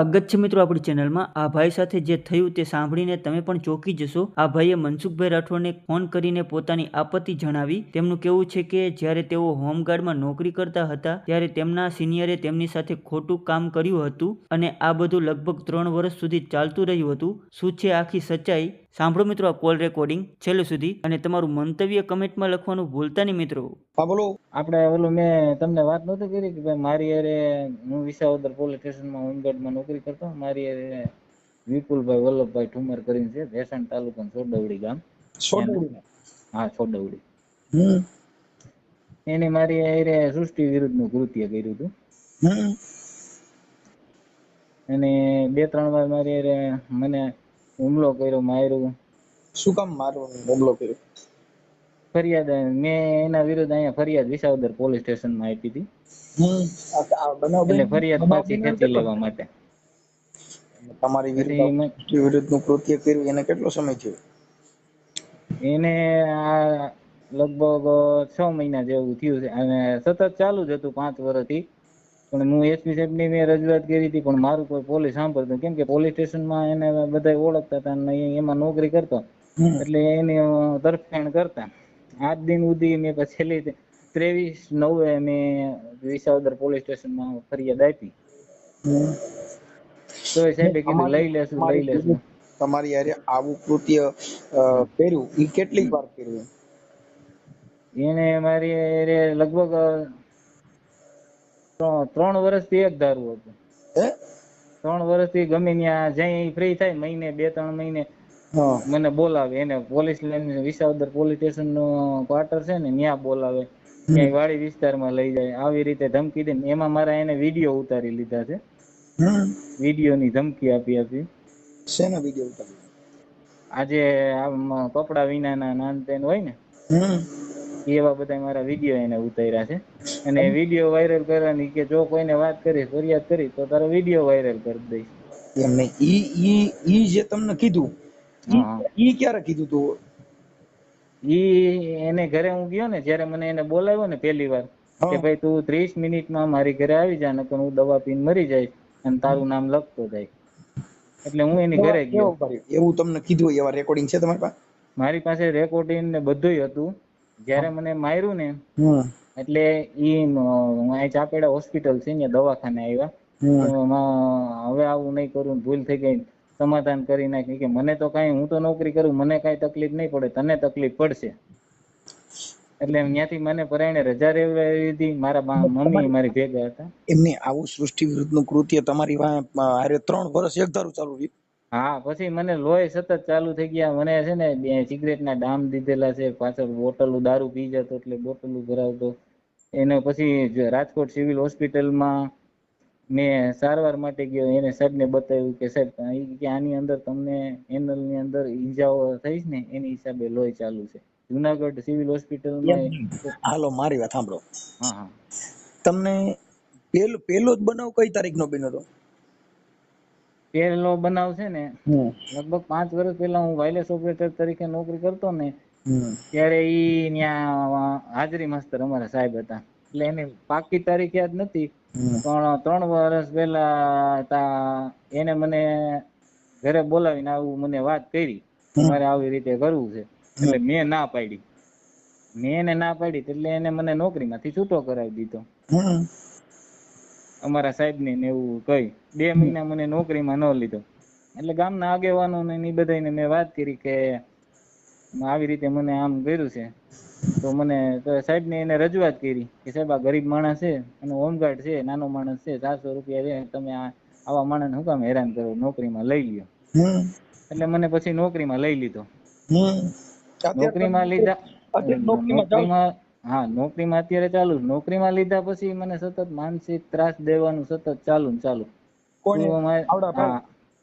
અગત્ય મિત્રો આપણી ચેનલમાં આ ભાઈ સાથે જે થયું તે સાંભળીને તમે પણ ચોંકી જશો। આ ભાઈએ મનસુખભાઈ રાઠોડને ફોન કરીને પોતાની આપત્તિ જણાવી। તેમનું કહેવું છે કે જ્યારે તેઓ હોમગાર્ડમાં નોકરી કરતા હતા ત્યારે તેમના સિનિયરે તેમની સાથે ખોટું કામ કર્યું હતું અને આ બધું લગભગ 3 વર્ષ સુધી ચાલતું રહ્યું હતું। શું છે આખી સચ્ચાઈ? સાંભળો મિત્રો આ કોલ રેકોર્ડિંગ છેલ્લે સુધી અને તમારું મંતવ્ય કમેન્ટમાં લખવાનું ભૂલતા નહીં મિત્રો। હા બોલો। આપણે ઓલું મેં તમને વાત નહોતી કરી કે ભાઈ મારી હારે હું વિસાવદર પોલીસ સ્ટેશનમાં હોમગાર્ડમાં નોકરી કરતો। મારી હારે વિપુલભાઈ વલ્લભભાઈ ઠુમર કરીને છે, ભેસાણ તાલુકાનું છોડવડી ગામ। સોડવડી? હા, છોડવડી। હમ એની મારી હારે સૃષ્ટિ વિરુદ્ધનું કૃત્ય કર્યું હતું હમ અને 2-3 વાર મારી હારે મને હુમલો કર્યો, માર્યું। શું કામ મારો હુમલો કર્યો? ફરિયાદ મેં એના વિરુદ્ધ અહીંયા ફરિયાદ વિસાવદર પોલીસ સ્ટેશનમાં આપી હતી, આ બનાવ એટલે ફરિયાદ પાછી ખેંચી લેવા માટે। તમારી પછી વિરુદ્ધનું કૃત્ય કર્યું એને કેટલો સમય થયો? એને આ લગભગ 6 મહિના જેવું થયું છે અને સતત ચાલુ જ હતું 5 વર્ષથી। પણ હું એસપી સાહેબની મેં રજૂઆત કરી હતી પણ મારું કોઈ પોલીસ સાંભળતું, કેમ કે પોલીસ સ્ટેશનમાં એને બધા ઓળખતા હતા અને એમાં નોકરી કરતો એટલે એની તરફેણ કરતા। આજ દિન સુધી મેં છેલ્લી 23/9 મેં વિસાવદર પોલીસ સ્ટેશનમાં ફરિયાદ આપી, તો સાહેબે કીધું લઈ લેશું। તમારી હારે આવું કૃત્ય કર્યું એ કેટલીક વાર કર્યું? એને મારી હારે લગભગ 3 વર્ષથી એક ધારું હતું। હે? 3 વર્ષથી ગમે ત્યાં જઈ ફ્રી થાય, મહિને 2-3 મહિને મને બોલાવે। એને police line Visavadar police station નો ક્વાર્ટર છે ને ત્યાં બોલાવે, ક્યાંય વાડી વિસ્તારમાં લઈ જાય, આવી રીતે ધમકી દે। એમાં મારા એને વિડીયો ઉતારી લીધા છે, વિડીયોની ધમકી આપી। શેના વિડીયો ઉતારી? આજે આમ કપડા વિનાના નાનતેન હોય ને એવા બધા મારા વિડીયો એને ઉતાર્યા છે અને વિડીયો વાયરલ કરવાની કે જો કોઈને વાત કરી, ફરિયાદ કરી તો તારો વિડીયો વાયરલ કરી દઈશ। એમને ઈ જે તમને કીધું ઈ ક્યારે કીધું તું? એને ઘરે હું ગયો ને, જ્યારે મને એને બોલાવ્યો ને પહેલી વાર કે ભાઈ તું 30 મિનિટમાં મારી ઘરે આવી જા, નકર હું દવા પીને મરી જઈશ અને તારું નામ લખતો જાય, એટલે હું એની ઘરે ગયો। એવું તમને કીધું? એવા રેકોર્ડિંગ છે તમારી પાસે? મારી પાસે રેકોર્ડિંગ ને બધુંય હતું। જ્યારે મને માર્યું ને એટલે ઈ ચાપેડા હોસ્પિટલ છે ને દવાખાને આવ્યા, હવે આવું નહીં કરું, ભૂલ થઈ ગઈ, સમાધાન કરી નાખી કે મને તો કાંઈ, હું તો નોકરી કરું, મને કાંઈ તકલીફ નહીં પડે, તને તકલીફ પડશે। એટલે ત્યાંથી મને પરાયણે રજા રહેવા દીધી। મારા મમ્મી મારી ભેગા હતા। એમને આવું સૃષ્ટિ વિરુદ્ધનું કૃત્ય તમારી હારે 3 વર્ષ એક ધારું ચાલુ રહ્યું? હા, પછી મને લોહી સતત ચાલુ થઈ ગયા। મને છે ને સિગરેટના ડામ દીધેલા છે, પાછળ બોટલો દારૂ પી જતો એટલે બોટલો ભરાવતો। એને પછી રાજકોટ સિવિલ હોસ્પિટલમાં મેં સારવાર માટે ગયો, એને સાહેબને બતાવ્યું કે સાહેબ કે આની અંદર તમને એનલની અંદર ઈજાઓ થઈ ને એની હિસાબે લોહી ચાલુ છે। જુનાગઢ સિવિલ હોસ્પિટલમાં હાલો મારી વાત સાંભળો। હા, તમને પેલો જ બનાવ કઈ તારીખનો બન્યો હતો? પહેલો બનાવ છે ને લગભગ 5 વર્ષ પહેલા હું વાયરલેસ ઓપરેટર તરીકે નોકરી કરતો ને ત્યારે ઈ ત્યાં હાજરી માસ્તર અમારા સાહેબ હતા, એટલે એની પાકી તારીખ યાદ નથી પણ 3 વર્ષ પહેલા એને મને ઘરે બોલાવીને આવું મને વાત કરી, મારે આવી રીતે કરવું છે, એટલે મેં ના પાડી। મેં એને ના પાડી એટલે એને મને નોકરીમાંથી છૂટો કરાવી દીધો અમારા સાહેબને ને એવું કહી। 2 મહિના મને નોકરીમાં ન લીધો, એટલે ગામના આગેવાનો ને એ બધાને મેં વાત કરી કે આવી રીતે મને આમ કર્યું છે, તો મને સાહેબને એને રજૂઆત કરી કે સાહેબ આ ગરીબ માણસ છે અને હોમગાર્ડ છે, નાનો માણસ છે, 400 રૂપિયા છે, તમે આવા માણસને શું કામ હેરાન કરો, નોકરીમાં લઈ લ્યો। એટલે મને પછી નોકરીમાં લઈ લીધો। નોકરીમાં લીધા, નોકરીમાં અત્યારે ચાલુ। નોકરીમાં લીધા પછી મને સતત માનસિક ત્રાસ દેવાનું સતત ચાલુ।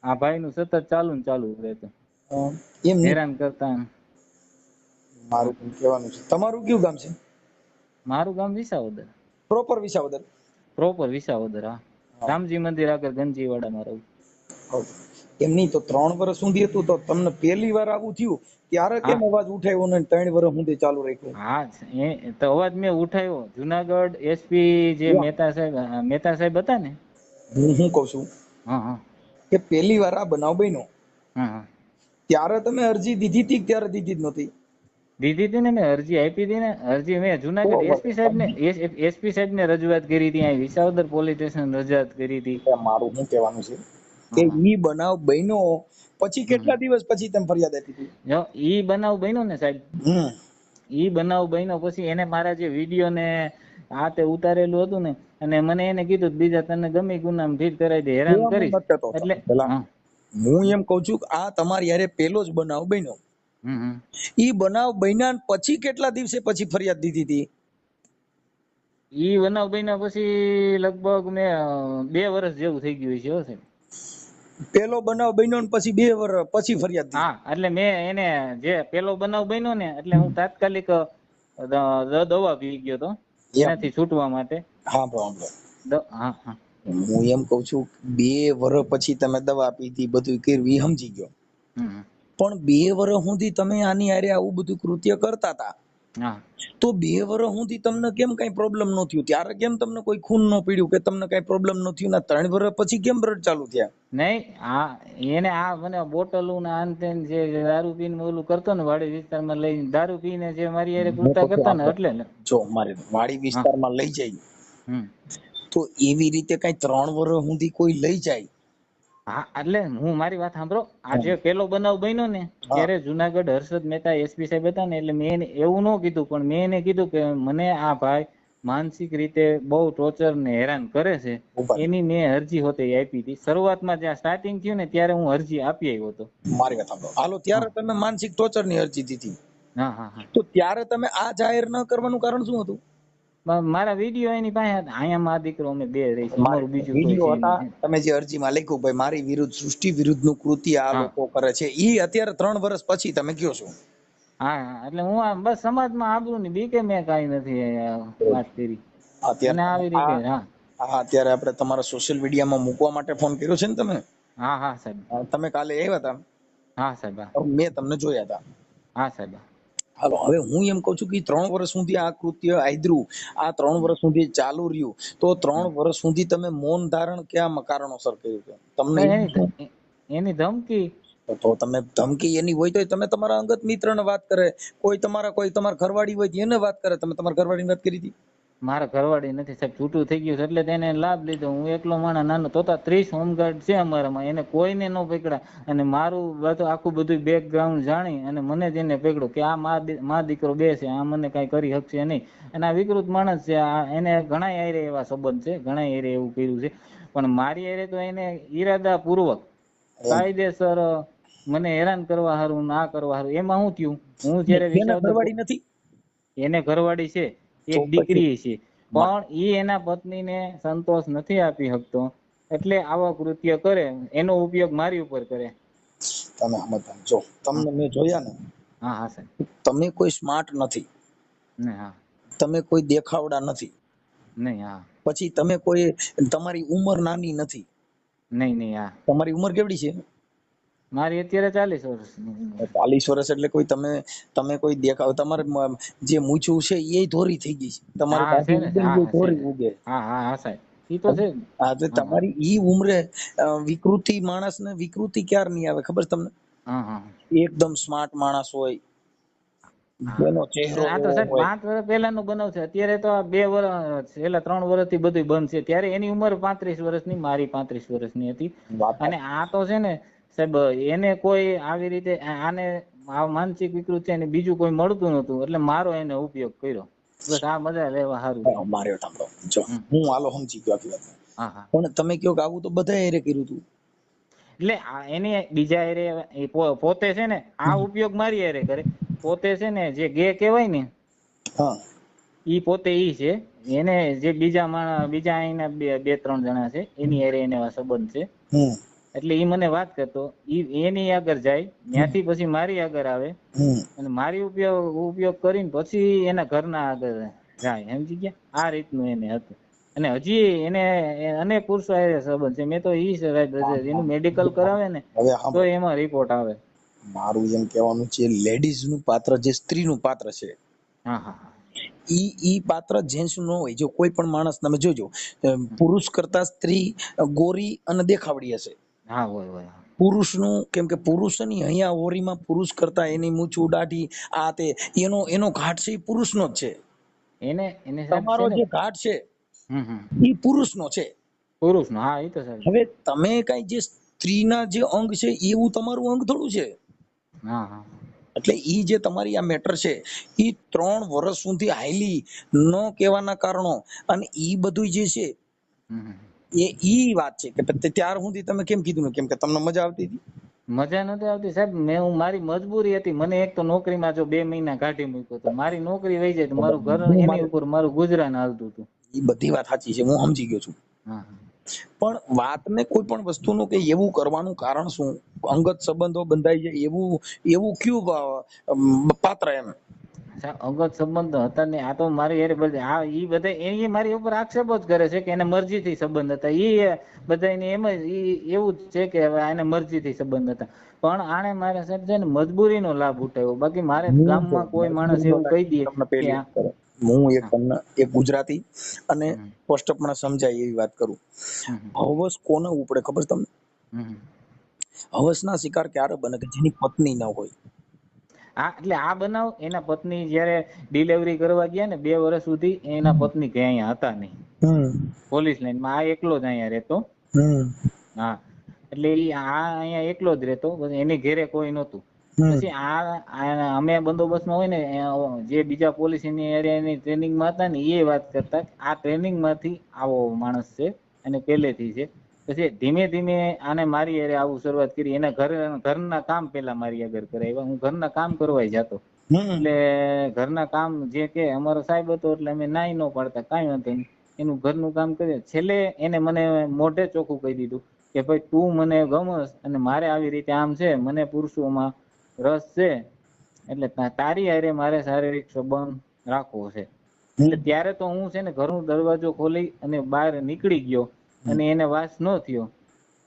આ ભાઈ નું સતત ચાલુ રહેતું, હેરાન કરતા। મારું કહેવાનું છે, તમારું કયું ગામ છે? મારું ગામ વિસાવદર, પ્રોપર વિસાવદર? પ્રોપર વિસાવદર, હા, રામજી મંદિર આગળ ગંજીવાડામાં રહું। એમ નહીં તો 3 વર્ષ સુધી હતું, તો તમને પહેલી વાર આવું થયું ત્યારે કેમ અવાજ ઉઠાવ્યો ને 3 વર્ષ સુધી ચાલુ રાખ્યો? હા, એ તો અવાજ મેં ઉઠાવ્યો। જુનાગઢ એસપી જે મહેતા સાહેબ હતા ને, હું શું કહું છું, હા હા કે પહેલી વાર આ બનાવ બન્યો હા હા ત્યારે તમે અરજી દીધી હતી કે ત્યારે દીધી જ નહોતી? દીધી હતી ને, મેં અરજી આપી હતી ને. અરજી મેં તો જુનાગઢ એસપી સાહેબ ને રજૂઆત કરી હતી, અહીં વિસાવદર પોલીસ સ્ટેશન રજૂઆત કરી હતી. મારું શું કહેવાનું છે કે હા હા ઈ બનાવ બન્યો પછી હમ. કેટલા દિવસ પછી તમે ફરિયાદ આપી હતી? જો ઈ બનાવ બન્યો ને સાહેબ, હમ ઈ બનાવ બન્યો પછી એને મારા જે વિડીયો ને આ તે ઉતારેલું હતું ને, અને મને એને કીધું બીજા તને ગમે ગુનામાં ભીડ કરાવી દે, હેરાન હું એમ કરીશ. નથી કહેતો એટલે પેલા હા હું એમ કઉ છું કે આ તમારી યારે પેલો જ બનાવ બન્યો, હમ હમ ઈ બનાવ બન્યા પછી કેટલા દિવસે પછી ફરિયાદ દીધી હતી? ઈ બનાવ બન્યા પછી લગભગ મેં 2 વર્ષ જેવું થઈ ગયું છે હો સાહેબ. પેલો બનાવ બન્યો ને પછી 2 વર્ષ પછી ફરિયાદ હા દીધી? એટલે મેં એને જે પેલો બનાવ બન્યો ને, એટલે હું તાત્કાલિક દવા પી ગયો તો એમ એનાથી છૂટવા માટે. હા સાંભળો, હા હા હું એમ કઉ છું 2 વર્ષ પછી તમે દવા પીધી બધું કર્યું એ સમજી ગયો, હમ પણ 2 વર્ષ સુધી તમે આની હારે આવું બધું કૃત્ય કરતા હતા, હા તો 2 વર્ષ સુધી તમને કેમ કઈ પ્રોબ્લેમ ન થયું? ત્યારે કેમ તમને કોઈ ખૂન ન પીડ્યું કે તમને કઈ પ્રોબ્લેમ ન થયું? ના 3 વર્ષ પછી કેમ બ્લડ ચાલુ થયા? નહીં, એને મને બોટલું ને આન તેન જે દારૂ પીને ઓલું કરતો ને, વાડી વિસ્તારમાં લઈને દારૂ પીને જે મારી હારે હું કૃત્ય તો છું કરતા ને, આપણે એટલે ને. જો મારે વાડી હા વિસ્તારમાં લઈ જાય હમ તો એવી રીતે કઈ 3 વર્ષ સુધી કોઈ લઈ જાય? હા એટલે હું મારી વાત સાંભળો. આ જે પેલો બનાવ બન્યો ને, હા ત્યારે જુનાગઢ હર્ષદ મહેતા એસપી સાહેબ હતા ને, એટલે મેં એવું ન કીધું, પણ મેં એને કીધું કે મને આ ભાઈ માનસિક રીતે બહુ ટોર્ચર ને હેરાન કરે છે. ઉભા રહ્યો. એની મેં અરજી હોતે આપી હતી શરૂઆતમાં, જ્યાં સ્ટાર્ટિંગ થયું ને ત્યારે હું અરજી આપી આવ્યો હતો. મારી વાત સાંભળો, હાલો હા ત્યારે તમે માનસિક ટોર્ચર ની અરજી દીધી, હા હા હા તો ત્યારે તમે આ જાહેર ન કરવાનું કારણ શું હતું? મારા વિડીયો એની પાસે હતા. અહીંયા માં દીકરો અમે બે રહી છે, મારે અમારું બીજું કોઈ વિડીયો છે હતા, નહીં. તમે જે અરજીમાં લખ્યું ભાઈ મારી વિરુદ્ધ સૃષ્ટિ વિરુદ્ધ નું કૃત્ય આ હા લોકો કરે છે, ઈ અત્યારે 3 વર્ષ પછી તમે કયો છો? હા હા એટલે હું બસ સમાજમાં આબરૂ ની બીકે મેં કઈ નથી વાત કરી. અને અત્યારે આવી રીતે હા હા અત્યારે આપણે તમારા સોશિયલ મીડિયામાં મૂકવા માટે ફોન કર્યો છે ને તમે? હા હા સાહેબ. તમે કાલે આવ્યા હતા, હા સાહેબ. મેં તમને જોયા હતા. હા સાહેબ. હાલો હવે હું એમ કઉ છું કે 3 વર્ષ સુધી આ કૃત્ય આદર્યું, આ 3 વર્ષ સુધી ચાલુ રહ્યું, તો 3 વર્ષ સુધી તમે મૌન ધારણ કયા કારણોસર કર્યું છે તમને? બસ એની ધમકી. તો તમે ધમકી એની હોય તો તમે તમારા અંગત મિત્રને વાત કરે, કોઈ તમારા ઘરવાળી હોય એને વાત કરે, તમે તમારા ઘરવાળીની વાત કરી હતી? મારા ઘરવાળી નથી સાહેબ, છૂટું થઈ ગયું છે એટલે તેને લાભ લીધો. હું એકલો માણસ નાનો, તો 30 હોમગાર્ડ છે અમારામાં, એને કોઈને ન પકડા. અને મારું આખું બધું બેકગ્રાઉન્ડ જાણી અને મને જ એને પકડ્યો કે આ મા દીકરો બે છે, આ મને કઈ કરી શકશે નહીં. અને આ વિકૃત માણસ છે, એને ઘણા હારે એવા સંબંધ છે, ઘણા હારે એવું કર્યું છે. પણ મારી હારે તો એને ઈરાદા પૂર્વક એમ કાયદેસર મને હેરાન કરવા હારું, ના કરવા હારું. એમાં શું થયું, હું જયારે એને વિસાવદર, ઘરવાળી નથી એને ઘરવાળી છે, તો એક પછી દીકરી છે, પણ ઈ એના પત્નીને સંતોષ નથી આપી શકતો, એટલે આવા કૃત્ય કરે, એનો ઉપયોગ મારી ઉપર કરે. તમે સમજતા જો, હા તમને મેં જોયા ને, હા હા સાહેબ. તમે કોઈ સ્માર્ટ નથી, ને હા તમે કોઈ દેખાવડા નથી, નહીં હા પછી તમે કોઈ, તમારી ઉંમર નાની નથી. નહીં નહીં હા તમારી ઉંમર કેવડી છે? મારી અત્યારે 40 વર્ષ. 40 વર્ષ એટલે કોઈ તમે કોઈ દેખાવ, તમારે જે મૂછું છે એ ધોરી થઈ ગઈ છે, તમારી હા છે દાઢી ને, ઉગે હા ને હા છે ધોરી ને. ઉગે. હા હા હા સાહેબ, ઈ તો છે જ. આજે હા હા તમારી ઈ ઉંમરે વિકૃતિ, માણસને વિકૃતિ ક્યાર નહીં આવે ખબર છે તમને? હા હા એકદમ સ્માર્ટ માણસ હોય, જેનો ચહેરો આ તો એવો સાહેબ હોય. 5 વર્ષ પહેલાનો બનાવ છે. અત્યારે તો આ 2 વર્ષ, છેલ્લા 3 વર્ષથી બધું બંધ છે. ત્યારે એની ઉંમર 35 વર્ષની, મારી 35 વર્ષની હતી. વાત અને આ તો છે ને સાહેબ, એને કોઈ આવી રીતે આને આ માનસિક વિકૃત છે ને બીજું કોઈ મળતું નતું, એટલે મારો એને ઉપયોગ કર્યો. બસ આ મજા લેવા સારું થયું. મારે સાંભળો, જો હું હાલો સમજી ગયો આખી વાત, હા હા પણ તમે કહો કે આવું તો બધાએ હારે કર્યું હતું. એટલે એને બીજા હારે પોતે છે ને આ ઉપયોગ મારી હારે કરે, પોતે છે ને જે ગે કહેવાય ને, હા ઈ પોતે ઈ છે. એને જે બીજા અહીંના 2-3 જણા છે, એની હારે એને સંબંધ છે. હમ એટલે ઈ મને વાત કરતો, ઈ એની આગળ જાય, ત્યાંથી પછી મારી આગળ આવે, હમ અને મારી ઉપયોગ કરીને પછી એના ઘરના આગળ જાય, સમજી ગયા? આ રીતનું એને હતું. અને હજી એને અનેક પુરુષો હારે સંબંધ છે. મેં તો એનું મેડિકલ કરાવે ને હવે તો સાંભળો, એમાં રિપોર્ટ આવે. મારું એમ કહેવાનું છે, લેડીઝ નું પાત્ર જે સ્ત્રીનું પાત્ર છે, હા હા હા ઈ પાત્ર જેન્ટ્સ નો હોય. જો કોઈ પણ માણસ તમે જોજો, પુરુષ કરતા સ્ત્રી ગોરી અને દેખાવડી હશે. હા હોય. પુરુષનું, કેમ કે પુરુષની અહીંયા હોરીમાં પુરુષ કરતા એની મૂછું દાઢી આ તે એનો ઘાટ છે એ પુરુષનો જ છે. એને સાહેબ તમારો છે ને. જે ઘાટ છે હમ. એ પુરુષનો છે. પુરુષ નો, હા એ તો સાહેબ. હવે તમે કઈ જે સ્ત્રીના જે અંગ છે એવું તમારું અંગ થોડું છે. હા. એટલે ઈ જે તમારી આ મેટર છે ઈ 3 વર્ષ સુધી હાઈલી ન કહેવાના કારણો અને ઈ બધું જે છે હમ. એ ઈ વાત છે કે ત્યાર સુધી તમે કેમ કીધું ને, કેમ કે તમને મજા આવતી હતી. મજા નથી આવતી સાહેબ. મારી મજબૂરી હતી. મને એક તો નોકરીમાં જો 2 મહિના કાઢી મૂક્યો તો મારી નોકરી વહી જાય તો મારું ઘર એની ઉપર મારું ગુજરાન હાલતું હતું. એ બધી વાત સાચી છે, હું સમજી ગયો છું. હા. પણ વાતને કોઈ પણ વસ્તુનું કે એવું કરવાનું કારણ શું? અંગત સંબંધો બંધાઈ જાય એવું કયું પાત્ર એમ? અંગત સંબંધ હતા ને આ તો મારી ઈ બધા એ મારી ઉપર આક્ષેપો જ કરે છે કે એને મરજીથી સંબંધ હતા. ઈ બધા એમ જ એવું જ છે કે એને મરજીથી સંબંધ હતા. પણ આણે મારે સાહેબ છે ને મજબૂરીનો લાભ ઉઠાવ્યો. બાકી મારે ગામમાં કોઈ માણસ એવું કહી દે કે હું તમને એક ગુજરાતી અને સ્પષ્ટપણે સમજાય એવી વાત કરું. હવસ કોને ઉપડે ખબર તમને? હવસના શિકાર ક્યારે બને કે જેની પત્ની ન હોય. હા, એટલે આ બનાવ એના પત્ની જયારે ડિલિવરી કરવા ગયા ને 2 વર્ષ સુધી એના પત્ની કે અહીંયા હતા નહીં. પોલીસ લાઈનમાં આ એકલો જ અહીંયા રહેતો. હા, એટલે અહીંયા એકલો જ રહેતો. એની ઘેરે કોઈ નહોતું. પછી અમે બંદોબસ્તમાં હોય ને જે બીજા પોલીસ એની એરિયાની ટ્રેનિંગમાં હતા ને એ વાત કરતા આ ટ્રેનિંગમાંથી આવો માણસ છે અને પહેલેથી છે. પછી ધીમે ધીમે આને મારી હારે આવું શરૂઆત કરી. એના ઘરના કામ પેલા મારી આગળ કરાવ્યા. હું ઘરના કામ કરવા જતો. એટલે ઘરના કામ જે કે અમારો સાહેબ હતો એટલે અમે નાઈ ન પાડતા, કાંઈ વાંધો નહીં. એનું ઘરનું કામ કરીએ. છેલ્લે એને મને મોઢે ચોખ્ખું કહી દીધું કે ભાઈ તું મને ગમસ અને મારે આવી રીતે આમ છે, મને પુરુષોમાં રસ છે, એટલે તારી હારે મારે શારીરિક સંબંધ રાખવો છે. એટલે ત્યારે તો હું છે ને ઘરનો દરવાજો ખોલી અને બહાર નીકળી ગયો અને એને વાસ ન થયો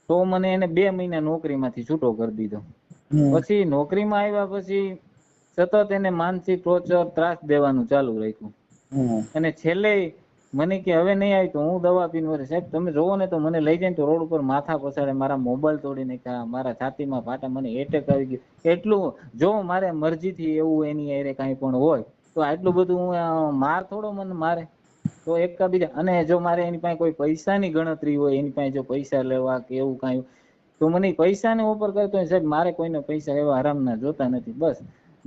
તો મને એને 2 મહિના નોકરીમાંથી છૂટો કરી દીધો. પછી નોકરીમાં આવ્યા પછી સતત એને માનસિક ટોર્ચર, ત્રાસ દેવાનું ચાલુ રાખ્યું. અને છેલ્લે મને કે હવે નહીં આવી તો હું દવા પીને મરીશ. સાહેબ તમે જોવો ને તો મને લઈ જાય તો રોડ ઉપર માથા પછાડે, મારા મોબાઈલ તોડી નાખ્યા, મારા છાતીમાં ફાટા, મને એટેક આવી ગયો. એટલું જો મારે મરજીથી એવું એની હારે કાંઈ પણ હોય તો આટલું બધું માર થોડો મને મારે. તો એક બીજા અને જો મારે એની પાસે કોઈ પૈસાની ગણતરી હોય, એની પાસે જો પૈસા લેવા કે એવું કાંઈ તો મને પૈસાને ઓફર કરતો હોય. સાહેબ મારે કોઈને પૈસા એવા આરામના જોતા નથી. બસ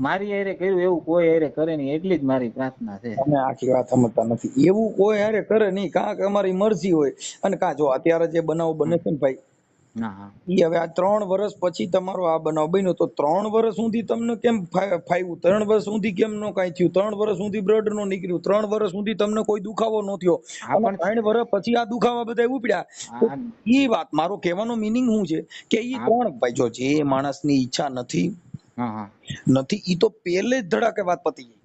મારી હારે કર્યું એવું કોઈ હારે કરે નહીં, એટલી જ મારી પ્રાર્થના છે. અમે આખી વાત સમજતા નથી. એવું કોઈ હારે કરે નહીં, કાં કે અમારી મરજી હોય અને કાં જો અત્યારે જે બનાવ બને છે ને ભાઈ, ઈ હવે આ 3 વર્ષ પછી તમારો આ બનાવ બન્યો તો 3 વર્ષ સુધી તમને કેમ ફાવ્યું? 3 વર્ષ સુધી કેમ નો કાંઈ થયું? 3 વર્ષ સુધી બ્લડ નો નીકળ્યું? 3 વર્ષ સુધી તમને કોઈ દુખાવો નો થયો? અને 3 વર્ષ પછી આ દુખાવા બધા ઉપડ્યા? ઈ વાત મારો કહેવાનો મીનિંગ શું છે કે ઈ 3 ભાઈ જો જે માણસની ઈચ્છા નથી ઈ તો પહેલે જ ધડાકે વાત પતી જાય.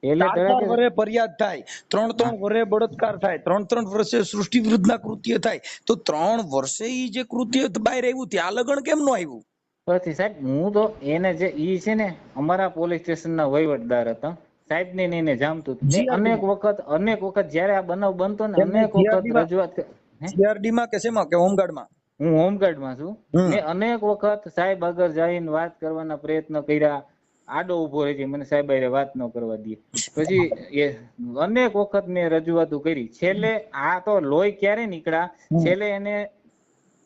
4 વર્ષે ફરિયાદ થાય, 3 વર્ષે બળાત્કાર થાય, 3 વર્ષે સૃષ્ટિ વિરુદ્ધના કૃત્ય થાય, તો 3 વર્ષે ઈ જે કૃત્ય બહાર આવ્યું ત્યાં લગન કેમ નો આવ્યું? પછી સાહેબ હું તો એને જે ઈ છે ને અમારા પોલીસ સ્ટેશનના વહીવટદાર હતા. સાહેબ ને એને જામતું હતું. અનેક વખત જયારે આ બનાવ બનતો ને અનેક વખત રજૂઆત. જીઆરડી માં કે શેમાં, કે હોમગાર્ડમાં? હું હોમગાર્ડમાં છું. મેં અનેક વખત સાહેબ આગળ જઈને વાત કરવાના પ્રયત્ન કર્યા. આડો ઉભો રહી જાય, મને સાહેબ હારે વાત ન કરવા દે. પછી અનેક વખત મેં રજૂઆતો કરી. છેલ્લે આ તો લોહી ક્યારે નીકળ્યા, છેલ્લે એને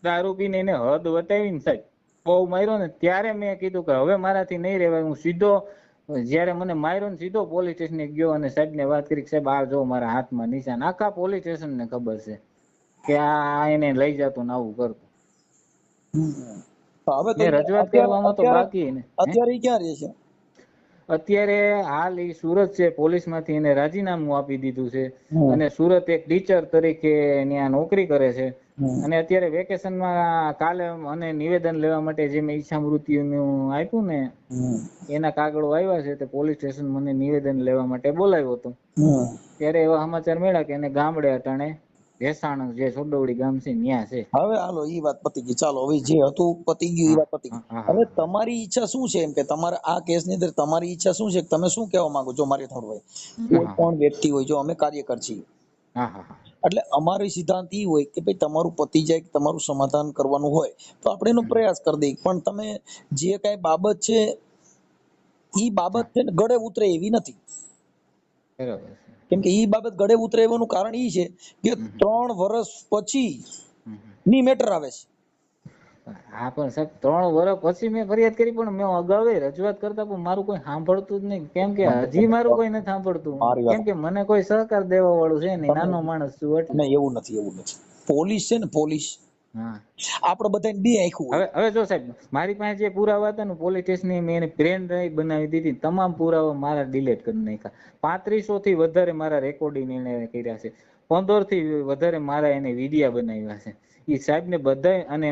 દારૂ પીને એને હદ વટાવીને સાહેબ બહુ માર્યો ને ત્યારે મેં કીધું કે હવે મારાથી નહીં રહેવાય. હું સીધો જયારે મને માર્યો ને સીધો પોલીસ સ્ટેશને ગયો અને સાહેબને વાત કરી, સાહેબ આ જો મારા હાથમાં નિશાન. આખા પોલીસ સ્ટેશનને ખબર છે કે આ એને લઈ જતો ને આવું કરતો. રજૂઆત કરવામાં તો બાકી ને. અત્યારે ક્યાં રહે છે? અત્યારે હાલ એ સુરત છે. પોલીસ માંથી એને રાજીનામું આપી દીધું છે અને સુરત એક ટીચર તરીકે ત્યાં નોકરી કરે છે. અને અત્યારે વેકેશનમાં કાલે મને નિવેદન લેવા માટે જે મેં ઈચ્છા મૃત્યુનું આપ્યું ને એના કાગળો આવ્યા છે. તે પોલીસ સ્ટેશન મને નિવેદન લેવા માટે બોલાવ્યો હતો. ત્યારે એવા સમાચાર મળ્યા કે એને ગામડે અટાણે ભેસાણ જે સોડવડી ગામ છે ત્યાં છે. હવે હાલો ઈ વાત પતી ગઈ, ચાલો હવે જે હતું પતી ગયું, ઈ વાત પતી ગઈ. હવે તમારી ઈચ્છા શું છે એમ કે તમારે આ કેસ ની અંદર તમારી ઈચ્છા શું છે, તમે શું કહેવા માંગો છો? મારી થોડું કોઈ પણ વ્યક્તિ હોય, જો અમે કાર્યકર છીએ, એટલે અમારો સિદ્ધાંત ઈ હોય કે ભાઈ તમારું પતી જાય, તમારું સમાધાન કરવાનું હોય તો આપણે એનો પ્રયાસ કરી દઈએ, પણ તમે જે કઈ બાબત છે ઈ બાબત છે ને ગળે ઉતરે એવી નથી. બરાબર છે. કેમ કે ઈ બાબત ગળે ઉતરે એવાનું કારણ ઈ છે કે 3 વર્ષ પછી ની મેટર આવે છે. હા પણ સાહેબ 3 વર્ષ પછી મેં ફરિયાદ કરી, પણ મેં અગાઉ રજૂઆત કરતા પણ મારું કોઈ સાંભળતું જ નહીં. કેમ કે હજી મારું કોઈ નથી સાંભળતું, કેમ કે મને કોઈ સહકાર દેવા વાળું છે નહીં, નાનો માણસ છું એટલે. એવું નથી. પોલીસ છે ને, પોલીસ આપણે બધાને બે આંખું હોય. હવે જો સાહેબ મારી પાસે જે પુરાવા હતા ને પોલીસ સ્ટેશન મેં એને પેન ડ્રાઈવ બનાવી દીધી, તમામ પુરાવા મારા ડિલીટ કરી નાખ્યા. 3500 થી વધારે મારા રેકોર્ડિંગ એને કર્યા છે, 15 થી વધારે મારા એને વિડિયા બનાવ્યા છે. ઈ સાહેબ ને બધાય, અને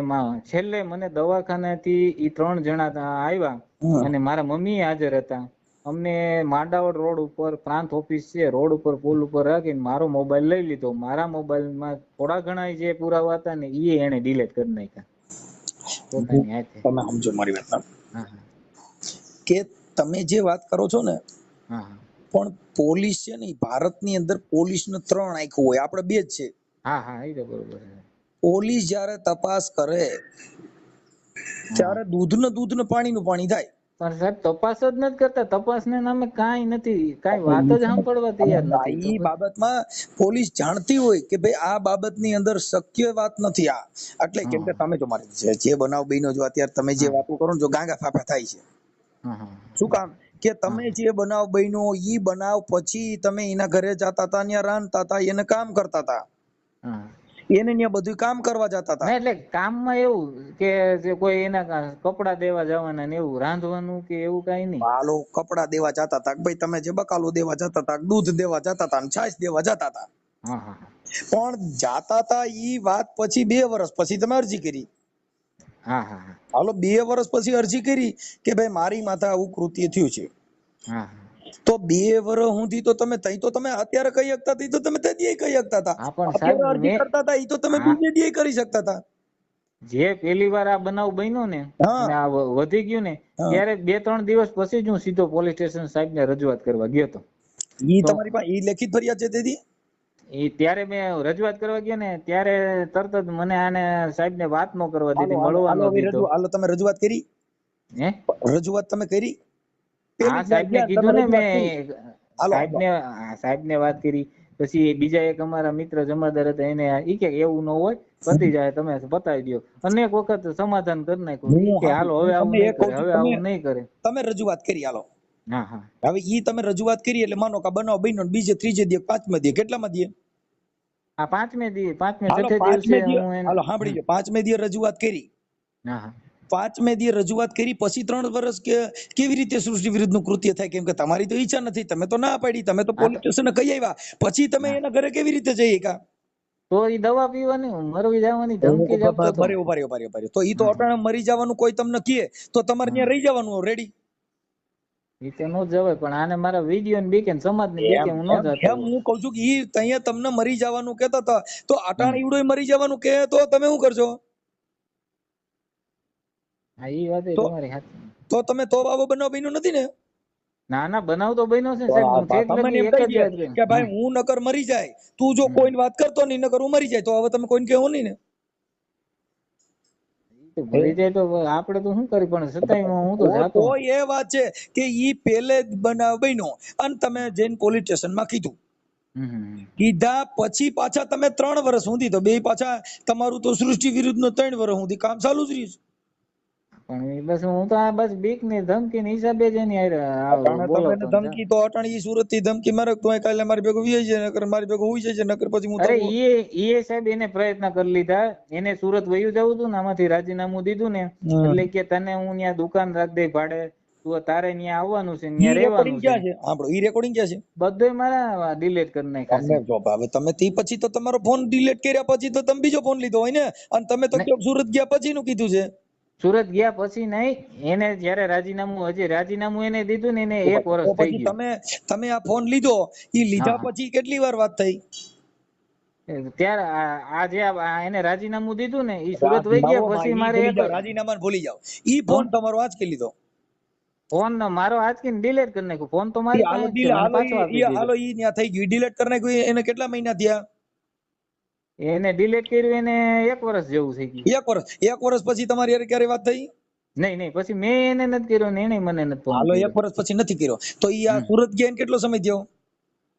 છેલ્લે મને દવાખાનાથી ઈ 3 જણા આવ્યા અને મારા મમ્મી હાજર હતા. અમને માંડાવડ રોડ ઉપર પ્રાંત ઓફિસ છે, રોડ ઉપર પુલ ઉપર રાખીને મારો મોબાઈલ લઈ લીધો. મારા મોબાઈલમાં થોડા ઘણા જે પુરાવા હતા ને એ એને ડિલીટ કરી નાખ્યા પોતાની હાથે. તમે સમજો મારી વાત કે તમે જે વાત કરો છો ને, પણ પોલીસ છે ને ભારતની અંદર પોલીસને 3 આંખો હોય, આપણે 2 જ છે. એ તો બરોબર છે. પોલીસ જ્યારે તપાસ કરે ત્યારે દૂધ ને પાણીનું પાણી થાય. પણ સાહેબ તપાસ જ નથી કરતા, તપાસને નામે કાંઈ નથી, કાંઈ વાત જ સાંભળવા તૈયાર નથી. એ બાબતમાં પોલીસ જાણતી હોય કે ભાઈ આ બાબતની અંદર શક્ય વાત નથી આ, એટલે કેમ કે તમે જો મારી જે બનાવ બન્યો, જો અત્યારે તમે જે વાતો કરો ને, જો ગાંગા ફાફા થાય છે. શું કામ કે તમે જે બનાવ બન્યો ઈ બનાવ પછી તમે એના ઘરે જતા હતા, ત્યાં રાંધતા હતા, એને કામ કરતા હતા, એને ત્યાં બધું કામ કરવા જતા હતા. એટલે કામમાં એવું કે જે કોઈ એના કપડા દેવા જવાના ને એવું, રાંધવાનું કે એવું કઈ નહીં. હાલો કપડા દેવા જતા હતા, ભાઈ તમે જે બકાલો દેવા જતા હતા, દૂધ દેવા જતા હતા, છાશ દેવા જતા હતા, પણ જાતા હતા ઈ વાત પછી 2 વર્ષ પછી તમે અરજી કરી. હાલો 2 વર્ષ પછી અરજી કરી કે ભાઈ મારી માથે આવું કૃત્ય થયું છે, તો 2 વર્ષ સુધી તો તમે તઈ તો તમે અત્યારે કહી શકતા હતા, તો તમે તદી કહી શકતા હતા. અત્યારે અરજી કરતા હતા ઈ તો તમે બીજે દી કરી શકતા હતા. જે પહેલી વાર આ બનાવ બન્યો ને અને આ વધી ગયું ને, ત્યારે 2-3 દિવસ પછી જ હું સીધો પોલીસ સ્ટેશન સાહેબ ને રજૂઆત કરવા ગયો હતો. ઈ તમારી પાસે ઈ લેખિત ફરિયાદ છે તેથી? ત્યારે મેં રજૂઆત કરવા ગયો ને ત્યારે તરત જ મને આને સાહેબ ને વાત ન કરવા દીધી, મળવા ન દીધો. હાલો તમે રજૂઆત કરી? રજૂઆત તમે કરી? સાહેબ ને કીધું ને મેં, સાહેબ ને વાત કરી. પછી બીજા એક અમારા મિત્ર જમાદાર હતા, એને ઈ કે એવું ન હોય, પતી જાય, તમે બતાવી દો. અનેક વખત સમાધાન કરી નાખ્યું કે હાલો હવે આવું નહીં કરે, હવે આવું નહીં કરે. તમે રજૂઆત કરી હાલો. હવે ઈ તમે રજૂઆત કરી એટલે માનો કે બનાવ બન્યો, બીજે ત્રીજે દી 5મે દી કેટલામાં દી? 5મે દી, 5મે દિવસે હાલો સાંભળી લો, 5મે દી રજૂઆત કરી. 5મે દી રજૂઆત કરી પછી 3 વર્ષ કેવી રીતે સૃષ્ટિ વિરુદ્ધનું કૃત્ય થાય? કેમ કે તમારી તો ઈચ્છા નથી, તમે તો ના પાડી, તમે તો પોલીસ સ્ટેશને કહી આવ્યા, પછી તમે એના ઘરે કેવી રીતે જઈ કા? તો ઈ દવા પીવાની, મરવી જવાની ધમકી જ આપતો હતો. તો ઈ તો અટાણે મરી જવાનું કોઈ તમને કહે તો તમારે ત્યાં રહી જવાનું રેડી. રીતે નો જવાય, પણ આને મારા વિડિયો ને બીકે સમાજ ને બીકે હું ન જતો. હું કહું છું કે ઈ ત્યાં તમને મરી જવાનું કહેતા હતા, તો અટાણે ઈવડો મરી જવાનું કહે તો તમે શું કરશો? ઈ વાત તમારી સાચી. તો તમે તો બાબો બનાવ બન્યો નથી ને? ના બનાવ તો બન્યો છે સાહેબ. કે ભાઈ હું નકર મરી જાય, તું જો કોઈને વાત કરતો નહીં, નકર હું મરી જાય, તો હવે તમે કોઈને કહેવો નહીં ને? મરી જાય તો આપણે તો શું કરી, પણ છતાંય હું તો જાતો. તો એ વાત છે કે ઈ પેલે બનાવ બન્યો અને તમે જઈને પોલીસ સ્ટેશનમાં કીધું, કીધા પછી પાછા તમે 3 વર્ષ સુધી, તો બે પાછા તમારું તો સૃષ્ટિ વિરુદ્ધ નો 3 વર્ષ સુધી કામ ચાલુ જ રહ્યું. પણ બસ હું તો આ બસ બીક ની ધમકી ની હિસાબે જ એની ધમકી તો અટાણી સુરત થી ધમકી મારે તો કાલે મારી ભેગો વી જાય, નકર મારી ભેગો હોઈ જાય, નકર પછી હું. અરે ઈ સાહેબ એને પ્રયત્ન કરી લીધા, એને સુરત વયું જવું હતું ને, આમાંથી રાજીનામું દીધું ને, એટલે કે તને હું ત્યાં દુકાન રાખ દે ભાડે, તું તારે ત્યાં આવવાનું છે, ત્યાં રહેવાનું છે. ઈ રેકોર્ડિંગ ક્યાં છે? બધું મારા ડિલીટ કરી નાખ્યા. હવે તમે તે પછી તો તમારો ફોન ડિલીટ કર્યા પછી તો તમે બીજો ફોન લીધો હોય ને, અને તમે તો સુરત ગયા પછી નું કીધું છે. સુરત ગયા પછી નહીં, એને જયારે રાજીનામું એને દીધું ને, એને 1 વર્ષ થઈ ગયું. તમે આ ફોન લીધો, ઈ લીધા પછી કેટલી વાર વાત થઈ? ત્યારે આ જે એને રાજીનામું દીધું ને ઈ સુરત વહી ગયા પછી મારે રાજીનામા ભૂલી જાઓ, ઈ ફોન તમારો આજ કરી લીધો, ફોન મારો આજથી ડિલીટ કરી નાખ્યો, ફોન તો મારી પાસે જ છે, મને પાછો આપી દીધો. હાલો ઈ ન્યા થઈ ગયું, ડિલીટ કરી નાખ્યું. એને કેટલા મહિના થયા? એને ડિલીટ કર્યું એને 1 વર્ષ જેવું થઈ ગયું. 1 વર્ષ પછી તમારી હારે ક્યારે વાત થઈ? નહીં પછી મેં એને નથી કર્યો ને એને મને નથી ફોન. હાલો 1 વર્ષ પછી નથી કર્યો તો ઈ આ સુરત ગયા કેટલો સમય થયો?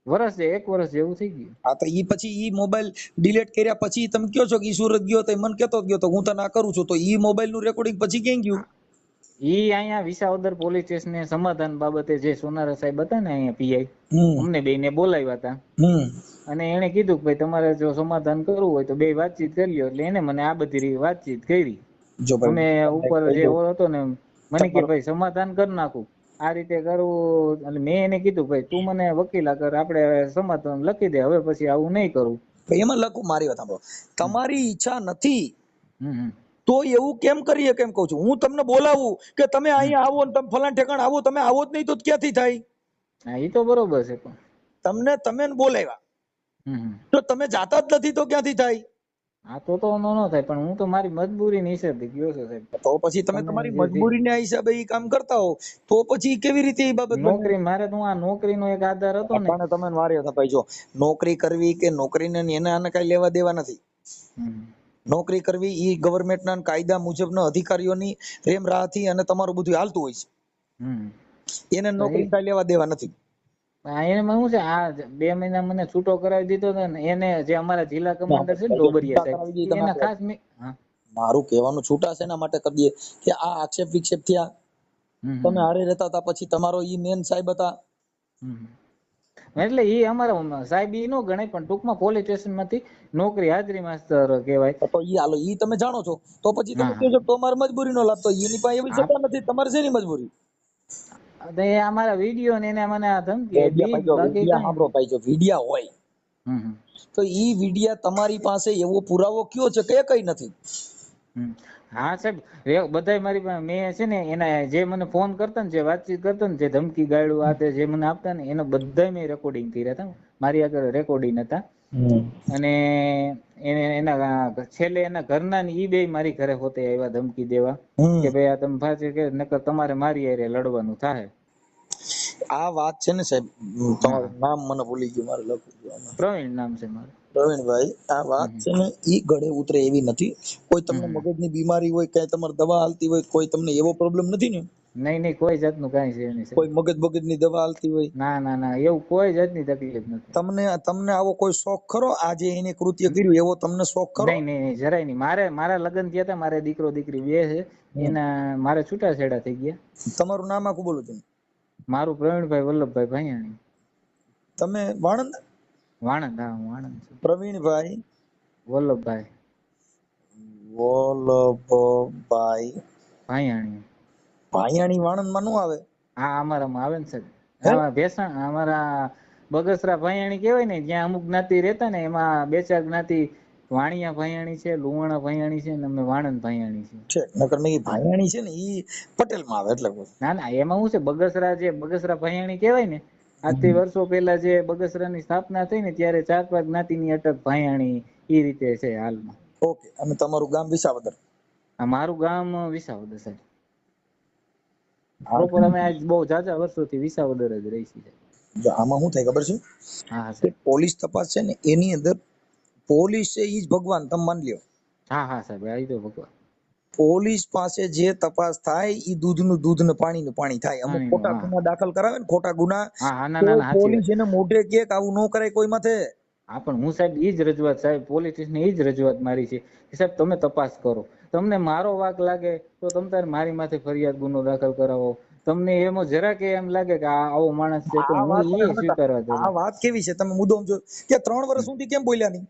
વર્ષ 1 વર્ષ જેવું થઈ ગયું. હા તો ઈ પછી ઈ મોબાઈલ ડિલીટ કર્યા પછી તમે કયો છો કે ઈ સુરત ગયો તો મને કેતો ગયો તો હું તને આ કરું છું, તો ઈ મોબાઈલ નું રેકોર્ડિંગ પછી ક્યાં ગયું? ઈ અહીંયા વિસાવદર પોલીસ સ્ટેશન સમાધાન બાબતે જે સોનારા સાહેબ હતા ને અહીંયા પીઆઈ, અમને બેને બોલાવ્યા હતા અને એને કીધું કે ભાઈ તમારે જો સમાધાન કરવું હોય તો 2 વાતચીત કરી લ્યો. એટલે એને મને આ બધી વાતચીત કરી. અમે ઉપર જે હતો ને મને કે ભાઈ સમાધાન કરી નાખું, આ રીતે કરવું. એટલે મેં એને કીધું ભાઈ તું મને વકીલા કર, આપણે સમાધાન લખી દે, હવે પછી આવું નહીં કરું. એમાં લખું, મારી વાત સાંભળો, તમારી ઈચ્છા નથી તો એવું કેમ કરીએ? કેમ કહું છું હું તમને બોલાવું કે તમે અહીંયા આવો ને તમે ફલાણ ઠેકાણ આવો, તમે આવો જ નહીં તો ક્યાંથી થાય? હા એ તો બરોબર છે, પણ તમે બોલાવ્યા તો તમે જાતા જ નથી તો ક્યાંથી થાય? હા તો નો થાય, પણ હું તો મારી મજબૂરી ની હિસાબે ગયો છું સાહેબ. તો પછી તમે તમારી મજબૂરી ના હિસાબે ઈ કામ કરતા હો તો પછી કેવી રીતે એ બાબત? નોકરી મારે તો આ નોકરીનો એક આધાર હતો ને. તમે મારી હતા ભાઈ, જો નોકરી કરવી કે નોકરીને એને આને કઈ લેવા દેવા નથી. નોકરી કરવી ઈ ગવર્નમેન્ટ ના કાયદા મુજબના અધિકારીઓની પ્રેમ રાહથી અને તમારું બધું હાલતું હોય છે. એને નોકરી કઈ લેવા દેવા નથી. એને શું છે આ 2 મહિના મને છૂટો કરાવી દીધો હતો ને એને, જે અમારા જિલ્લા કમાન્ડર છે ને ડોબરિયા સાહેબ, એના ખાસ મારું કહેવાનું છૂટા છે એના માટે કરી દઈએ કે આ આક્ષેપ વિક્ષેપ થયા, તમે હારે રહેતા હતા, પછી તમારો ઈ મેન સાહેબ હતા, એટલે ઈ અમારા સાહેબ ઈ નો ગણાય, પણ ટૂંકમાં પોલીસ સ્ટેશન માંથી નોકરી હાજરી માસ્તર કહેવાય. તો ઈ હાલો ઈ તમે જાણો છો તો પછી તમે કહો છો તો તમારે મજબૂરી નો લાભ, તો એની પાસે એવી સત્તા નથી, તમારે શેની મજબૂરી? અમારા વિડીયો ને એને મને આ ધમકી સાંભળો ભાઈ, જો વિડિયા હોય તો ઈ વિડિયા તમારી પાસે એવો પુરાવો કયો છે કે કઈ નથી? હા સાહેબ બધાય મારી પાસે, મેં છે ને એના જે મને ફોન કરતા ને, જે વાતચીત કરતા ને, જે ધમકી ગાળું આ તે જે મને આપતા ને, એનો બધાય મેં રેકોર્ડિંગ કર્યા હતા, મારી આગળ રેકોર્ડિંગ હતા. અને એના છેલ્લે એના ઘરના ઈ 2 મારી ઘરે હોતે આવ્યા ધમકી દેવા કે ભાઈ આ તમે ફાંસી કે નકર તમારે મારી હારે લડવાનું થાય. આ વાત છે ને સાહેબ, તમારું નામ મને ભૂલી ગયું, મારે લખવું. પ્રવીણ નામ છે મારું. પ્રવીણભાઈ, આ વાત છે ને ઈ ગળે ઉતરે એવી નથી. કોઈ તમને મગજની બીમારી હોય, કઈ તમારે દવા હાલતી હોય, કોઈ તમને એવો પ્રોબ્લેમ નથી ને? નહીં કોઈ જાતનું કાંઈ છે નહીં. કોઈ મગજની દવા હાલતી હોય? ના એવું કોઈ જાતની તકલીફ નથી. તમને આવો કોઈ શોખ ખરો? આજે એને કૃત્ય કર્યું એવો તમને શોખ ખરો? નહીં જરાય નહીં. મારા લગ્ન થયા હતા, મારે દીકરો દીકરી 2 છે, એના મારે છૂટાછેડા થઈ ગયા. તમારું નામ આખું બોલો તમે? મારું પ્રવીણભાઈ વલ્લભભાઈ ભાયાણી. તમે વાણંદ? વાણંદ, હા હું વાણંદ છું. પ્રવીણભાઈ વલ્લભભાઈ ભાયાણી. ભાયાણી વાણંદ માં નું આવે? હા અમારામાં આવે ને સાહેબ. ભેસાણ અમારા બગસરા ભાયાણી કહેવાય ને, જ્યાં અમુક જ્ઞાતિ રહેતા ને, એમાં 2-4 જ્ઞાતિ વાણિયા ભાયાણી છે, લુવાણા ભાયાણી છે, ને અમે વાણંદ ભાયાણી છે. નકર મેં ભાયાણી છે ને ઈ પટેલ માં આવે એટલે. ના એમાં શું છે, બગસરા ભાયાણી કહેવાય ને, આજથી વર્ષો પહેલા જે બગસરાની સ્થાપના થઈ ને ત્યારે 4-5 જ્ઞાતિની અટક ભાયાણી ઈ રીતે છે હાલમાં. ઓકે. અને તમારું ગામ વિસાવદર? મારું ગામ વિસાવદર સાહેબ. પ્રોપર અમે આજ બહુ જાજા વર્ષોથી વિસાવદર જ રહી છીએ. આમાં શું થાય ખબર છે? હા, પોલીસ તપાસ છે ને એની અંદર પોલીસ છે ઈ જ ભગવાન, તમે માની લ્યો. હા સાહેબ, આ તો ભગવાન. પોલીસ પાસે જે તપાસ થાય ઈ દૂધનું દૂધ ને પાણીનું પાણી થાય. અમુક ખોટા ગુના દાખલ કરાવે ને, ખોટા ગુના, પોલીસ એને મોઢે કે આવું ન કરાય કોઈ માથે. હા પણ હું સાહેબ ઈ જ રજૂઆત, સાહેબ પોલીસ સ્ટેશન ઈ જ રજૂઆત મારી છે કે સાહેબ તમે તપાસ કરો, તમને મારો વાક લાગે તો તમે તારે મારી માથે ફરિયાદ ગુનો દાખલ કરાવો, તમને એમાં જરા કે એમ લાગે કે આ આવો માણસ છે તો હું એ સ્વીકારવા દઉં. આ વાત કેવી છે તમે મુદ્દો સમજો કે 3 વર્ષ સુધી કેમ બોલ્યા નહીં?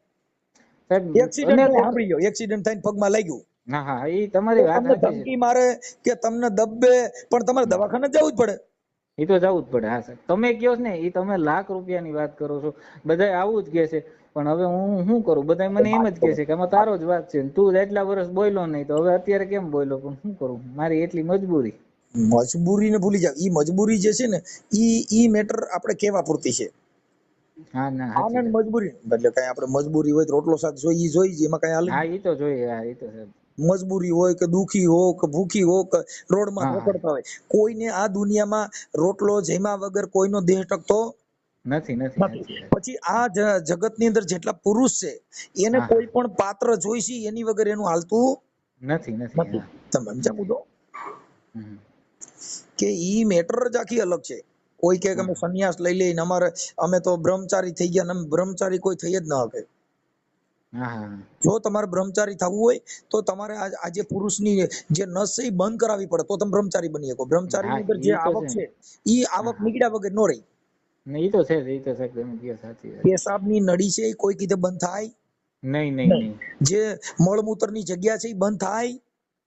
સાહેબ એક્સિડન્ટ સાંભળી ગયો, એક્સિડન્ટ થઈને પગમાં લાગ્યું. હા એ તમારી વાત સાચી છે. ધમકી મારે કે તમને દબે, પણ તમારે દવાખાને જવું જ પડે. એ તો જવું જ પડે. હા સર, તમે કયો ને એ તમે લાખ રૂપિયાની વાત કરો છો, બધા આવું જ કે છે, પણ હવે હું શું કરું? બધા મને એમ જ કે છે કે આમાં તારો જ વાત છે, તું એટલા વર્ષ બોલ્યો નહીં તો હવે અત્યારે કેમ બોલ્યો? પણ શું કરું, મારી એટલી મજબૂરી. મજબૂરીને ભૂલી જાવ. ઈ મજબૂરી જે છે ને ઈ મેટર આપણે કેવા પૂરતી છે. હા ના આનંદ સાચી વાત. મજબૂરી એટલે કઈ આપણે મજબૂરી હોય તો રોટલો શાક જોઈએ જોઈ જ, એમાં કઈ હાલે હા ઈ તો જોઈએ, હા ઈ તો છે. મજબૂરી હોય કે દુખી હો કે ભૂખી હો કે રોડમાં હા હા રખડતા હોય, કોઈને આ દુનિયામાં રોટલો જમ્યા વગર કોઈનો દેહ ટકતો નથી નથી નથી. સાચી વાત. પછી આ જગતની અંદર જેટલા પુરુષ છે એને હા કોઈ હા પણ પાત્ર જોઈશે એની વગર એનું હાલતું નથી નથી નથી. હા તમે સમજ્યા નથી. મુદ્દો હમ કે ઈ મેટર જ આખી અલગ છે. કોઈ કે હા અમે સંન્યાસ લઈ લઈને અમે તો બ્રહ્મચારી થઈ ગયા, ને બ્રહ્મચારી કોઈ થઈ જ ન શકે. હા હા જો તમારે બ્રહ્મચારી થવું હોય તો તમારે આજે પુરુષની જે નસ છે એ બંધ કરાવવી પડે, તો તમે બ્રહ્મચારી બની શકો. બ્રહ્મચારી હા ની અંદર જે ઈ તો આવક છે ને. છે એ હા આવક હા નીકળ્યા વગર નો રહી. ને ઈ તો છે જ, ઈ તો છે તમે કહો સાચી વાત. પેશાબની નળી છે એ કોઈ કીધે બંધ થાય નહીં નહીં નહીં. નહીં. જે મળમૂત્રની જગ્યા છે એ બંધ થાય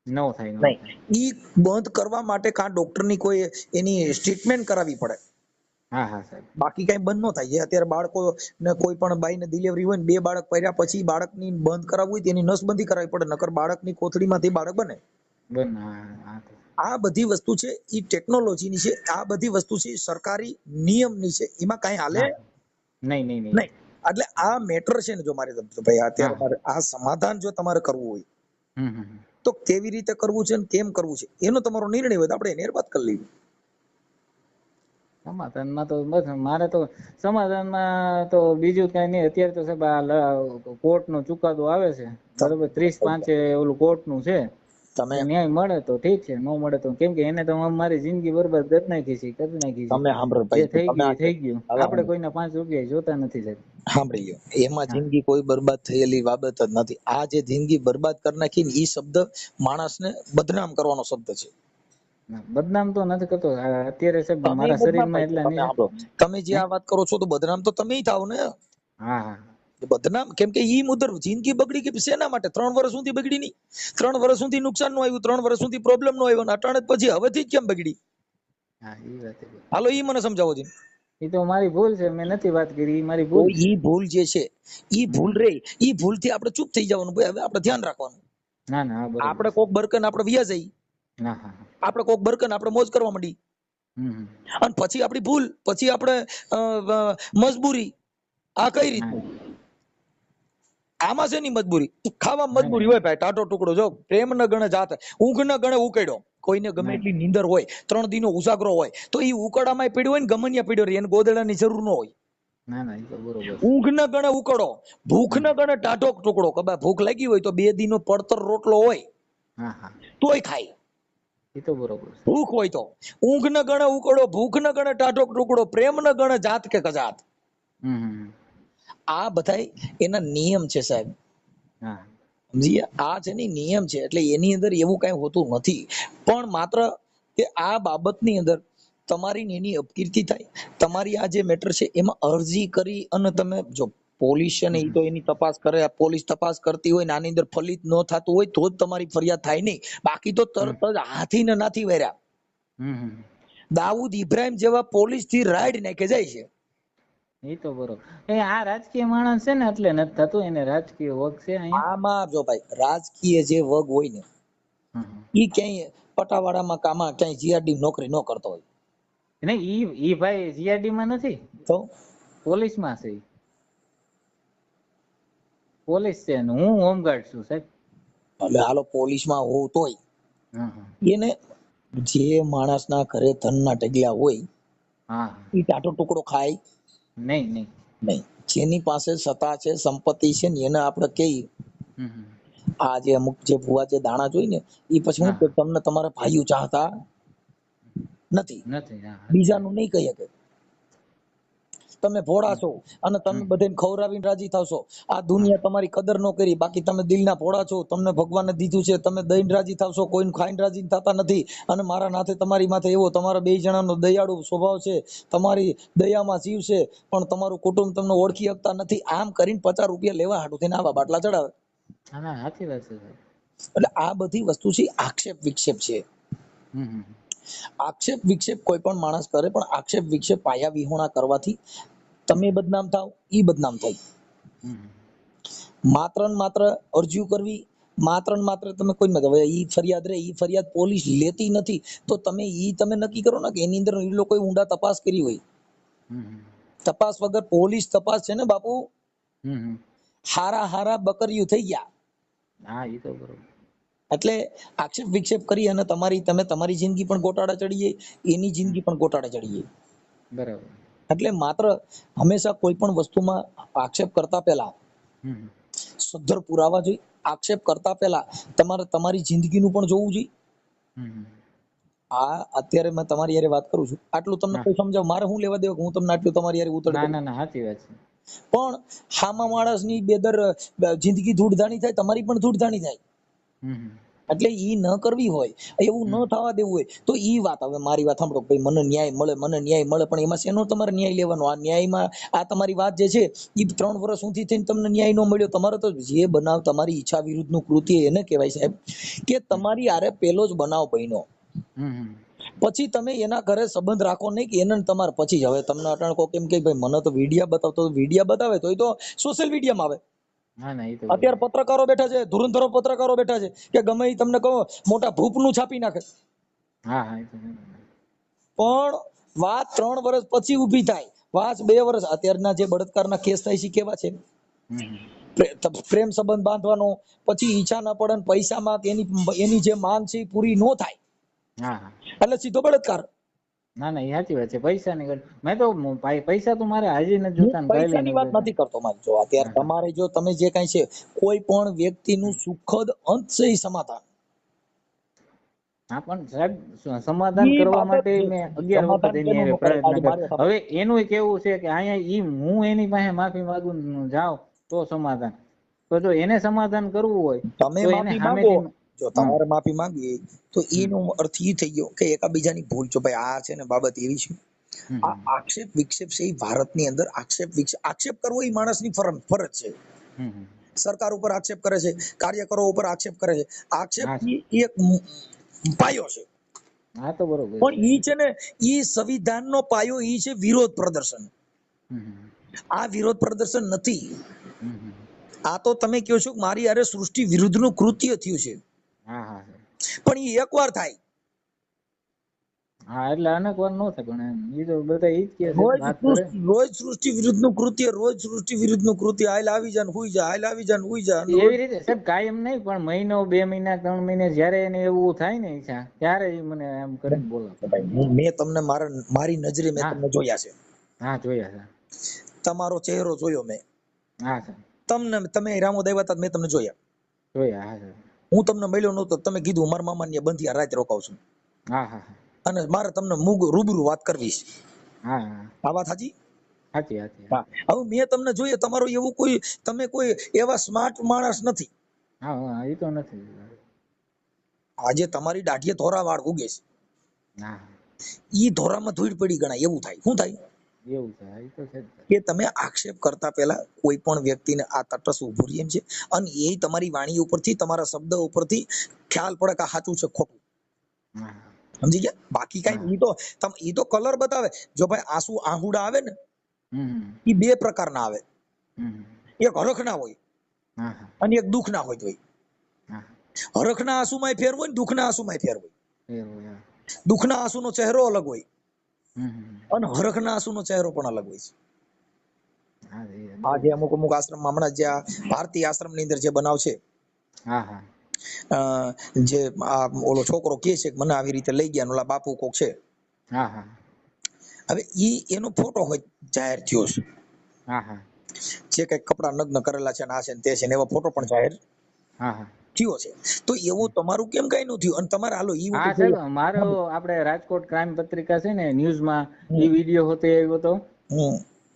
નો થાય નો નહીં. થાય. ઈ બંધ કરવા માટે કાં ડોક્ટરની કોઈ એની ટ્રીટમેન્ટ કરાવવી પડે, હા હા સાહેબ. બાકી કઈ બંધ ન થાય. જે અત્યારે બાળકો ને કોઈ પણ બાઈને ડિલિવરી હોય ને 2 બાળક પડ્યા પછી બાળકની બંધ કરાવવું હોય તો એની નસબંધી કરાવવી પડે, નકર બાળકની કોથળીમાંથી બાળક બને. બન હા હા તો. આ બધી વસ્તુ છે એ ટેકનોલોજીની છે, આ બધી વસ્તુ છે સરકારી નિયમની છે, એમાં કઈ હાલે હા નહીં નહીં નહીં. નહીં. એટલે આ મેટર છે ને, જો મારે ભાઈ અત્યારે હા મારે આ સમાધાન જો તમારે કરવું હોય હમ. તો કેવી રીતે કરવું છે ને કેમ કરવું છે એનો તમારો નિર્ણય હોય તો આપણે એની વાત કરી લઈએ. સમાધાનમાં તો બસ મારે તો સમાધાનમાં તો બીજું કઈ નહીં. અત્યારે તો સાહેબ આ કોર્ટ નો ચુકાદો આવે છે બરોબર, 30/5 ઓલું કોર્ટ નું છે. તમે ન્યાય મળે તો ઠીક છે, ન મળે તો કેમ કે એને તો મારી જિંદગી બરબાદ કરી નાખી છે. તમે સાંભળો જે ભાઈ, થઈ તમે ગયું આ એ થઈ ગયું. હવે આપણે કોઈના 5 રૂપિયા જોતા નથી સાહેબ. સાંભળી લો, એમાં હા જિંદગી કોઈ બરબાદ થયેલી બાબત જ નથી. આ જે જિંદગી બરબાદ કરી નાખી ને એ શબ્દ માણસને બદનામ કરવાનો શબ્દ છે. બદનામ તો નથી કરતો અત્યારે સાહેબ, તમે મારા બદનામ શરીરમાં થાય છો. એટલા તમે સાંભળો, તમે જે હે આ વાત કરો છો તો બદનામ તો તમે થાવ ને. હા હા બદનામ કેમ કે ઈ મુદ્દે જિંદગી બગડી ગઈ શેના માટે? 3 વર્ષ સુધી બગડી નહીં. 3 વર્ષ સુધી નુકસાન નું આવ્યું, 3 વર્ષ સુધી પ્રોબ્લેમ નો આવ્યો, અટાણે પછી હવેથી જ કેમ બગડી? હા એ વાત છે. હાલો ઈ મને સમજાવો છે. એ તો મારી ભૂલ છે, મેં નથી વાત કરી, એ મારી તો ભૂલ છે. ઈ ભૂલ જે છે ઈ ભૂલ હમ રે, ઈ ભૂલ થી આપણે ચૂપ થઈ જવાનું. ભાઈ હવે આપણે ધ્યાન રાખવાનું. ના ના હા બરોબર આપણે છે. કોક બરકન આપણે વ્યા જઈ, હા હા હા. આપણે કોક બરકન આપણે મોજ કરવા માંડી, હમ અને પછી આપણી ભૂલ, પછી આપણે મજબૂરી. આ કઈ હા રીતનું? આમાં છે ની મજબૂરી? ખાવામાં ના મજબૂરી ના હોય ભાઈ, ટાટો ટુકડો. જો પ્રેમ ન ગણે જાત, ઊંઘ ન ગણે ઉકેડો. કોઈને ગમે ના એટલી નીંદર હોય, 3 દીનો ઉજાગરો હોય, તો ઈ ઉકળામાં પડ્યો હોય ને ગમનિયા પડ્યો રહે, એને ગોદડાની જરૂર ન હોય. ના ના એ તો બરોબર છે. ઊંઘ ન ગણે ઉકળો, ભૂખ ન હમ ગણે ટાઢો ટુકડો. કબા ભૂખ લાગી હોય તો 2 દીનો પડતર રોટલો હોય હા હા તોય ખાય, એ તો બરોબર છે. ભૂખ હોય તો. ઊંઘ ન ગણે ઉકળો, ભૂખ ન ગણે ટાઢો ટુકડો, પ્રેમ ન ગણે જાત કે કજાત. હમ આ બધાય એના નિયમ છે સાહેબ. હા સમજી ગયા? આ છે ને નિયમ છે, એટલે એની અંદર એવું કઈ હોતું નથી. પણ માત્ર કે આ બાબતની અંદર તમારી ને એની અપકીર્તિ થાય. તમારી આ જે મેટર છે એમાં અરજી કરી અને તમે જો પોલીસ છે ને એ તો એની તપાસ કરે, પોલીસ તપાસ કરતી હોય ને આની અંદર ફલિત ન થતું હોય તો જ તમારી ફરિયાદ થાય નહીં. બાકી તો તરત જ હાથી ને નાથી વેર્યા. હમ દાઉદ ઇબ્રાહિમ જેવા પોલીસ થી રાઈડ નાખે જાય છે. એ તો બરોબર. આ રાજકીય માણસ છે ને એટલે નથી થતું, એને રાજકીય વગ છે અહીંયા. આમાં જો ભાઈ રાજકીય જે વગ હોય ને હમ ઈ ક્યાંય પટાવાળામાં કામાં ક્યાંય જીઆરડી નોકરી ન કરતો હોય. નહીં ઈ ભાઈ જીઆરડી માં નથી, તો પોલીસ માં છે. પોલીસ છે ને હું હોમગાર્ડ છું સાહેબ. એટલે હાલો પોલીસમાં હોવ તોય હા એને જે માણસના ઘરે ધનના ઢગલા હોય હા એ ટાટો ટુકડો ખાય નહીં નહીં. નહીં. જેની પાસે સત્તા છે, સંપત્તિ છે ને એને આપણે કહીએ હમ આ જે અમુક જે ભુવા જે દાણા જોઈ ને એ પછી હું હા કે તમને તમારા ભાઈઓ ચાહતા નથી, નથી. હા સાચી વાત. બીજાનું નહીં કહી શકે. તમે ભોળા છો અને તમે હમ બધાને ખવડાવીને રાજી થશો. આ હા દુનિયા તમારી કદર ન કરી, બાકી તમે દિલના ભોળા છો, તમને ભગવાને દીધું છે, તમે દઈને રાજી થશો, કોઈને ખાઈને રાજી થતા નથી. અને મારા નાથે તમારી માથે એવો તમારા 2 જણાનો દયાળુ સ્વભાવ છે, તમારી દયામાં જીવ છે, પણ તમારું કુટુંબ તમને ઓળખી શકતા નથી. આમ કરીને 50 રૂપિયા લેવા હાટું થઈને આવા બાટલા ચડાવે. હા ના સાચી વાત છે સાહેબ. એટલે આ બધી વસ્તુ છે આક્ષેપ વિક્ષેપ છે. હમ આક્ષેપ વિક્ષેપ કોઈ પણ માણસ કરે, પણ આક્ષેપ વિક્ષેપ પાયા વિહોણા કરવાથી તમે બદનામ થાવ, ઈ બદનામ થાય. હમ માત્ર ને માત્ર અરજીઓ કરવી, માત્ર ને માત્ર તમે કોઈ નથી. હવે ઈ ફરિયાદ રે, ઈ ફરિયાદ પોલીસ લેતી નથી તો તમે નક્કી કરો ને કે એની અંદર એ લોકોએ ઊંડા તપાસ કરી હોય. હમ તપાસ વગર પોલીસ તપાસ છે ને બાપુ, હમ હારા હારા બકરિયું થઈ ગયા. હા એ તો બરોબર. એટલે આક્ષેપ વિક્ષેપ કરી અને તમારી જિંદગી પણ ગોટાળા ચડી જાય, એની જિંદગી પણ ગોટાળા ચડી જાય. બરાબર. એટલે માત્ર હંમેશા કોઈ પણ વસ્તુમાં આક્ષેપ કરતા પહેલા હમ સદ્ધર પુરાવા જોઈએ. આક્ષેપ કરતા પહેલા તમારે તમારી જિંદગીનું પણ જોવું જોઈએ. હમ આ અત્યારે મેં તમારી યારે વાત કરું છું, આટલું તમને હા. કોઈ સમજાવ, મારે શું લેવા દેવા કે હું તમને આટલું તમારી યારે ઉતર ના કરું. ના ના સાચી વાત છે. પણ હામા માણસની જિંદગી ધૂળધાણી થાય, તમારી પણ ધૂળધાણી થાય. હમ એટલે ઈ ન કરવી હોય, એવું ન થવા દેવું હોય તો ઈ વાત. હવે મારી વાત સાંભળો, ભાઈ મને ન્યાય મળે, પણ એમાં શેનો તમારે ન્યાય લેવાનો? આ ન્યાયમાં આ તમારી વાત જે છે એ 3 વર્ષ સુધી થઈને તમને ન્યાય ન મળ્યો. તમારે તો જે બનાવ તમારી ઈચ્છા વિરુદ્ધનું કૃત્ય એને કહેવાય સાહેબ, કે તમારી આરે પેલો જ બનાવ બન્યો, હમ પછી તમે એના ઘરે સંબંધ રાખો નહીં કે એને તમારે પછી જ. હવે તમને અટાણ કો કેમ કે ભાઈ મને તો વિડિયા બતાવતો, વિડિયા બતાવે તો એ તો સોશિયલ મીડિયામાં આવે. હા ના એ તો અત્યારે બરોબર. પત્રકારો બેઠા છે, ધુરંધરો પત્રકારો બેઠા છે કે ગમે એ તમને કહો મોટા ભૂપનું છાપી નાખે. હા હા એ તો પણ વાત 3 વર્ષ પછી ઊભી થાય, વાત 2 વર્ષ. અત્યારના જે બળાત્કારના કેસ થાય છે કેવા છે? હમ પ્રેમ સંબંધ બાંધવાનો, પછી ઈચ્છા ન પડે, પૈસામાં એની જે માંગ છે એ પૂરી ન થાય હા હા. એટલે સીધો બળાત્કાર. ના ના એ સાચી વાત છે. પૈસા ની મેં તો પૈસા તો મારે હાજી નથી હું જોતા ને કાલે પૈસાની નથી વાત જોતા. નથી કરતો મારે. જો અત્યારે હા તમારે જો તમે જે કાંઈ છે, કોઈ પણ વ્યક્તિનું સુખદ અંત છે ઈ સમાધાન. હા પણ સાહેબ સમાધાન ઈ કરવા બાબત માટે જો મેં 11 વખત સમાધાન એની કેનું હારે ન કરે, પ્રયત્ન આજે કર્યો. મારી વાત હવે એનું કેવું છે કે અહીંયા હું એની પાસે માફી માંગુ જાઉં તો સમાધાન. તો જો એને સમાધાન કરવું હોય તમે તો એને માફી માંગો, સામેથી જો હા તમારે માફી માંગવી તો હમ એનો અર્થ એ થઈ ગયો કે એકાબીજાની ભૂલ. જો ભાઈ આ છે ને બાબત એવી છે, આ હમ આક્ષેપ વિક્ષેપ છે એ ભારતની અંદર આક્ષેપ કરવો એ માણસની ફરજ છે. હમ સરકાર ઉપર આક્ષેપ કરે છે, કાર્યકરો ઉપર આક્ષેપ કરે છે. આક્ષેપ હા એ એક પાયો છે. હા તો બરોબર છે. પણ ઈ છે ને, ઈ સંવિધાનનો પાયો ઈ છે વિરોધ પ્રદર્શન. હમ આ વિરોધ પ્રદર્શન નથી. હમ આ તો તમે કહો છો કે મારી અરે સૃષ્ટિ વિરુદ્ધનું કૃત્ય થયું છે, હા હા પણ એ એકવાર થાય. હા એટલે અનેક વાર નો થાય, પણ એ તો બધા ઈ જ કે છે વાત કરે. રોજ સૃષ્ટિ વિરુદ્ધનું કૃત્ય, હાલ આવી જા ને હુઈ જા, હાલ આવી જા ને હુઈ જા. એવી રીતે સાહેબ કાયમ નહીં, પણ મહિનો 2 મહિના 3 મહિને જયારે એને એવું થાય ને ઈચ્છા, ત્યારે એ મને એમ કરીને બોલાવે. મેં તમને મારી નજરે મેં હા તમને જોયા છે. હા જોયા છે. તમારો ચહેરો જોયો મેં. હા સર તમે રામોદ આવ્યા હતા, મેં તમને જોયા. જોયા. હા સર. હું તમને મળ્યો નહોતો, તમે કીધું મારા મામાની બંધિયા રાત રોકાવ છું, હા હા અને મારે તમને રૂબરૂ વાત કરવી છે. હા હા આ વાત સાચી? સાચી સાચી. હા. હવે મેં તમને જોઈએ, તમારો એવું કોઈ, તમે કોઈ એવા સ્માર્ટ માણસ નથી. હા હા એ તો નથી. આજે તમારી દાઢીએ ધોરા વાળ ઉગે છે, હા ઈ ધોરામાં ધૂળ પડી ગણાય એવું થાય. શું થાય? એવું છે. એ તો છે. કે તમે આક્ષેપ કરતા પહેલા કોઈ પણ વ્યક્તિને આ તટસ્થ ઉભું રહે છે, અને એ તમારી વાણી ઉપરથી, તમારા શબ્દ ઉપરથી ખ્યાલ પડે કે સાચું છે ખોટું. હા સમજી ગયા? બાકી કઈ હા ઈ તો કલર બતાવે. જો ભાઈ આહુડા આવે ને, હમ એ 2 પ્રકારના આવે. હમ એક હરખ ના હોય હા હા અને એક દુઃખ ના હોય. હા હરખના આંસુમાં ફેર હોય ને દુઃખના આંસુમાં ફેર હોય. એવું. હા દુઃખના આંસુનો ચહેરો અલગ હોય હમ અને હરખના આંસુનો ચહેરો પણ અલગ હોય છે. હા આજે બરોબર છે. અમુક આશ્રમમાં, હમણાં જે ભારતીય આશ્રમની અંદર જે બનાવ છે, હા હા જે ઓલો છોકરો કે છે કે મને આવી રીતે લઈ ગયા, ઓલા બાપુ કોક છે. હા હા હવે એનો ફોટો હોય જાહેર થયો છે, હા હા જે કઈક કપડા નગ્ન કરેલા છે, આ છે ને તે છે ને, એવો ફોટો પણ જાહેર હા હા થયો છે. તો એવું તમારું કેમ કઈ નું થયું? અને તમારે હાલો ઈ હા સાહેબ, મારો આપણે રાજકોટ ક્રાઇમ પત્રિકા છે ને, ન્યૂઝમાં એ વિડીયો હોતો આવ્યો હતો.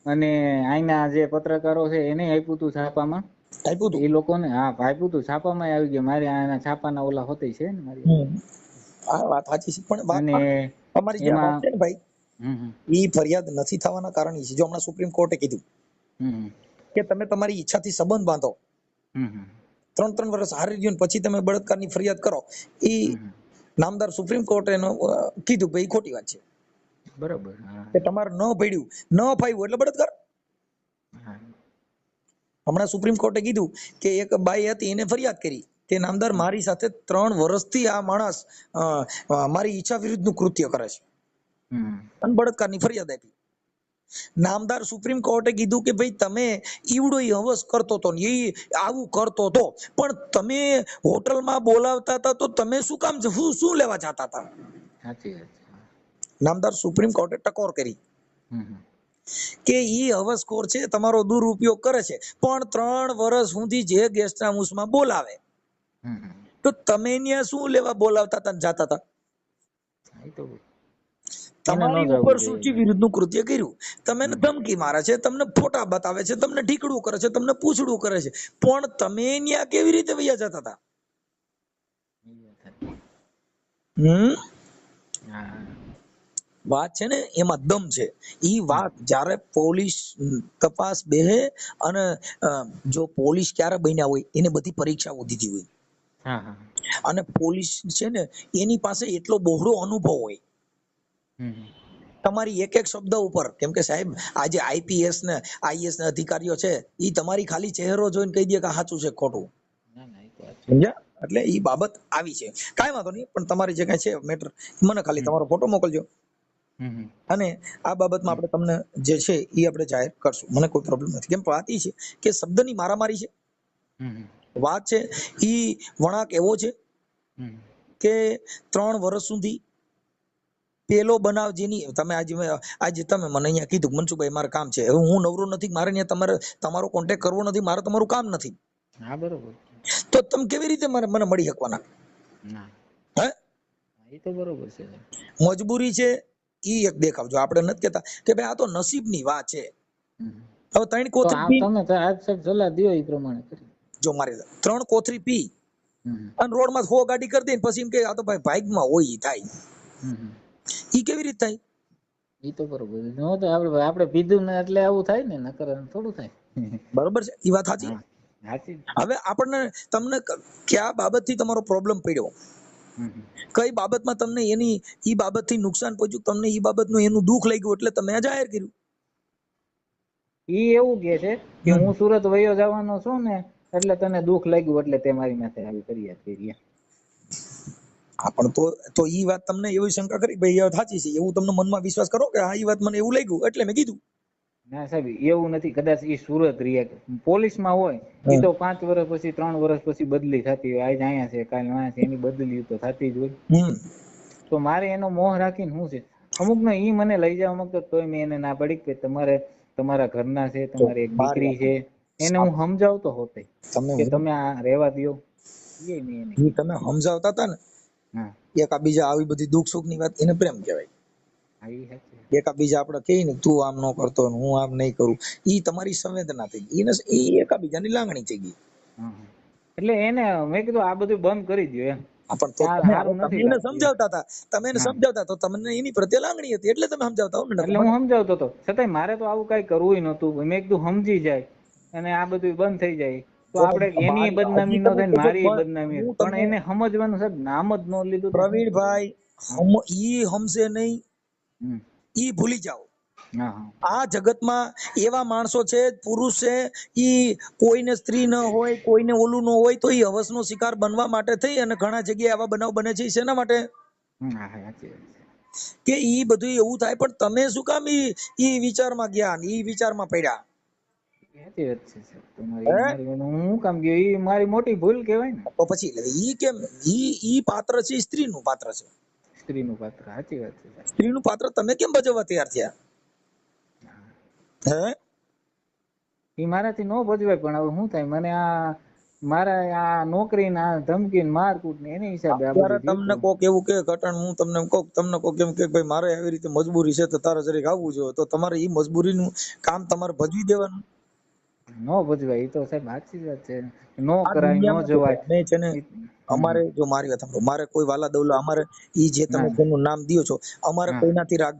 અને અહીંના જે પત્રકારો છે એને આપ્યું હતું છાપામાં. આપ્યું હતું. એ લોકોને હા આપ્યું હતું, છાપામાં આવી ગયું. મારે આના છાપાના ઓલા હોતી છે ને મારી. આ વાત સાચી છે, પણ અને અમારી જે વાત એમાં છે ને ભાઈ, હમ એ ફરિયાદ નથી થવાના કારણ છે. જો હમણાં સુપ્રીમ કોર્ટે કીધું હમ કે તમે તમારી ઈચ્છાથી સંબંધ બાંધો, હમ 3 વર્ષ હારી ગયું, પછી તમે બળાત્કારની ફરિયાદ કરો, એ હમ નામદાર સુપ્રીમ કોર્ટે કીધું ભાઈ ખોટી વાત છે. બરોબર. હા કે તમારે ન પડ્યું, ન ફાવ્યું એટલે બળાત્કાર. હા હમણાં સુપ્રીમ કોર્ટે કીધું કે એક બાઈ હતી, એને ફરિયાદ કરી કે નામદાર મારી સાથે 3 વર્ષથી આ માણસ મારી ઈચ્છા વિરુદ્ધનું કૃત્ય કરે છે, હમ અને બળાત્કારની ફરિયાદ આપી. નામદાર સુપ્રીમ કોર્ટે કીધું કે ભાઈ તમે ઈવડો હવસ કરતો હતો ને એ આવું કરતો હતો, પણ તમે હોટલમાં બોલાવતા હતા તો તમે શું કામ શું લેવા જતા હતા? સાચી વાત છે. નામદાર સુપ્રીમ કોર્ટે ટકોર કરી કે ઈ હવસખોર છે, તમારો દુરુપયોગ કરે છે, પણ 3 વર્ષ સુધી જે ગેસ્ટ હાઉસમાં બોલાવે તો તમે ત્યાં શું લેવા બોલાવતા હતા ને જાતા હતા? એ તો તમારી ઉપર સૂચિ વિરુદ્ધનું કૃત્ય કર્યું, તમે ધમકી મારે છે, તમને ફોટા બતાવે છે, તમને ઢીકડું કરે છે, તમને પૂછડું કરે છે, પણ તમે ત્યાં કેવી રીતે વયા જતા હતા? વાત છે ને એમાં દમ છે. ઈ વાત જ્યારે પોલીસ તપાસ બેહે અને જો પોલીસ ક્યારે બન્યા હોય એને બધી પરીક્ષાઓ દીધી હોય, અને પોલીસ છે ને એની પાસે એટલો બહોળો અનુભવ હોય તમારી એક એક શબ્દ ઉપર, કેમ કે સાહેબ આજે આઈપીએસ ને આઈએસ ના અધિકારીઓ છે ઈ તમારી ખાલી ચહેરો જોઈને કહી દે કે સાચું છે ખોટું, સમજ્યા? એટલે ઈ બાબત આવી છે. કાંઈ વાંધો નહીં, પણ તમારી જે કાંઈ છે મેટર મને ખાલી તમારો ફોટો મોકલજો, અને આ બાબતમાં આપણે તમને જે છે એ આપણે જાહેર કરશું, મને કોઈ પ્રોબ્લેમ નથી. કેમ વાત એ છે કે શબ્દની મારામારી છે, વાત છે ઈ વળાંક એવો છે કે 3 વર્ષ સુધી પેલો બનાવ જેની તમે આજે તમે મને અહીંયા કીધું મનસુખભાઈ મારે કામ છે, હવે હું નવરો નથી, મારે અહીંયા તમારો કોન્ટેક્ટ કરવો નથી, મારે તમારું કામ નથી, હા બરોબર, તો તમે કેવી રીતે મને મળી શકવાના? હે, એ તો બરોબર છે. મજબૂરી છે ઈ એક દેખાવજો. આપણે નથી કહેતા કે ભાઈ આ તો નસીબની વાત છે. હવે 3 કોથળી પી, તમે તો આજ સાહેબ સલાહ દો એ પ્રમાણે કરી. જો મારે 3 કોથળી પી અને રોડમાં 100 ગાડી કરી દે ને પછી એમ કે આ તો ભાઈ ભાગમાં હોય ઈ થાય, ઈ કેવી રીતે થાય? ઈ તો બરોબર છે. નો તો આપણે પીધું ને એટલે આવું થાય ને, નકર થોડું થાય. બરોબર છે, ઈ વાત સાચી. હવે આપણને તમને કયા બાબતથી તમારો પ્રોબ્લેમ પડ્યો, કઈ બાબતમાં તમને એની ઈ બાબતથી નુકસાન પહોંચ્યું, તમને ઈ બાબતનું એનું દુઃખ લાગ્યું એટલે તમે આ જાહેર કર્યું. ઈ એવું કે છે કે હું સુરત વયો જવાનો છું ને એટલે તને દુઃખ લાગ્યું એટલે તે મારી માથે આવી ફરિયાદ કરી. હા, પણ તો ઈ વાત તમને એવી શંકા કરી ભાઈ એ સાચી છે એવું તમને મનમાં વિશ્વાસ કરો કે હા ઈ વાત મને એવું લાગ્યું એટલે મેં કીધું? ના સાહેબ એવું નથી, કદાચ ઈ સુરત રહ્યા પોલીસમાં હોય એ તો 5 વર્ષ પછી 3 વર્ષ પછી બદલી થતી હોય, આજ અહીંયા છે કાલ અહીંયા છે, એની બદલી તો થતી જ હોય. તો મારે એનો મોહ રાખીને શું છે, અમુક ને ઈ મને લઈ જાવ અમુક તોય મેં એને ના પડી કે તમારે તમારા ઘરના છે, તમારી એક દીકરી છે, એને હું સમજાવતો હોતે કે તમે આ રહેવા દો. ઈ તમે સમજાવતા હતા ને એકાબીજા આવી બધી દુઃખ સુખ ની વાત એને પ્રેમ કહેવાય. એકાબીજા આપણે કહીએ ને તું આમ ન કરતો હું આમ નહીં કરું, ઈ તમારી સંવેદના થઈ ગઈ, ઈ એકાબીજાની લાગણી થઈ ગઈ. એટલે એને મેં કીધું આ બધું બંધ કરી દો એમ. તમે એને સમજાવતા હતા, તમે એને સમજાવતા તો તમને એની પ્રત્યે લાગણી હતી એટલે તમે સમજાવતા હો ને. એટલે હું સમજાવતો હતો, છતાંય મારે તો આવું કઈ કરવું નતું. મેં કીધું સમજી જાય અને આ બધું બંધ થઈ જાય તો આપણે એની બદનામી ન થાય, મારી બદનામી, પણ એને સમજવાનું સાહેબ નામ જ ન લીધું. પ્રવીણભાઈ ઈ સમજે નહીં, ઈ ભૂલી જાઓ. આ જગતમાં એવા માણસો છે, પુરુષ છે, ઈ કોઈને સ્ત્રી ન હોય, કોઈને ઓલું ન હોય તો ઈ હવસનો શિકાર બનવા માટે થઈ અને ઘણા જગ્યાએ આવા બનાવ બને છે. શેના માટે? કે ઈ બધું એવું થાય, પણ તમે શું કામ ઈ વિચારમાં ગયા, ઈ વિચારમાં પડ્યા? હું કામ ગયો, ઈ મારી મોટી ભૂલ કહેવાય ને. તો પછી ઈ કેમ ઈ પાત્ર છે, સ્ત્રીનું પાત્ર છે, સ્ત્રીનું પાત્ર. સાચી વાત છે. સ્ત્રીનું પાત્ર તમે કેમ ભજવવા તૈયાર થયા? હે, ઈ મારાથી ન ભજવાય, પણ હવે શું થાય, મને આ મારા આ નોકરી ના ધમકી મારકૂટ ને એની હિસાબે અત્યારે તમને કોક એવું કે ઘટન હું તમને કોક એમ કે ભાઈ મારે આવી રીતે મજબૂરી છે તો તારે જરીક આવવું જોઈએ, તો તમારે ઈ મજબૂરીનું કામ તમારે ભજવી દેવાનું. ન ભજવાય એ તો સાહેબ સાચી વાત છે, નો કરાય ન જવાય. મેં છે ને અમારે જો મારી વાત સાંભળો, મારે કોઈ વાલા દવલા અમારે ઈ જે તમે જેનું નામ દિયો છો અમારે કોઈનાથી રાગ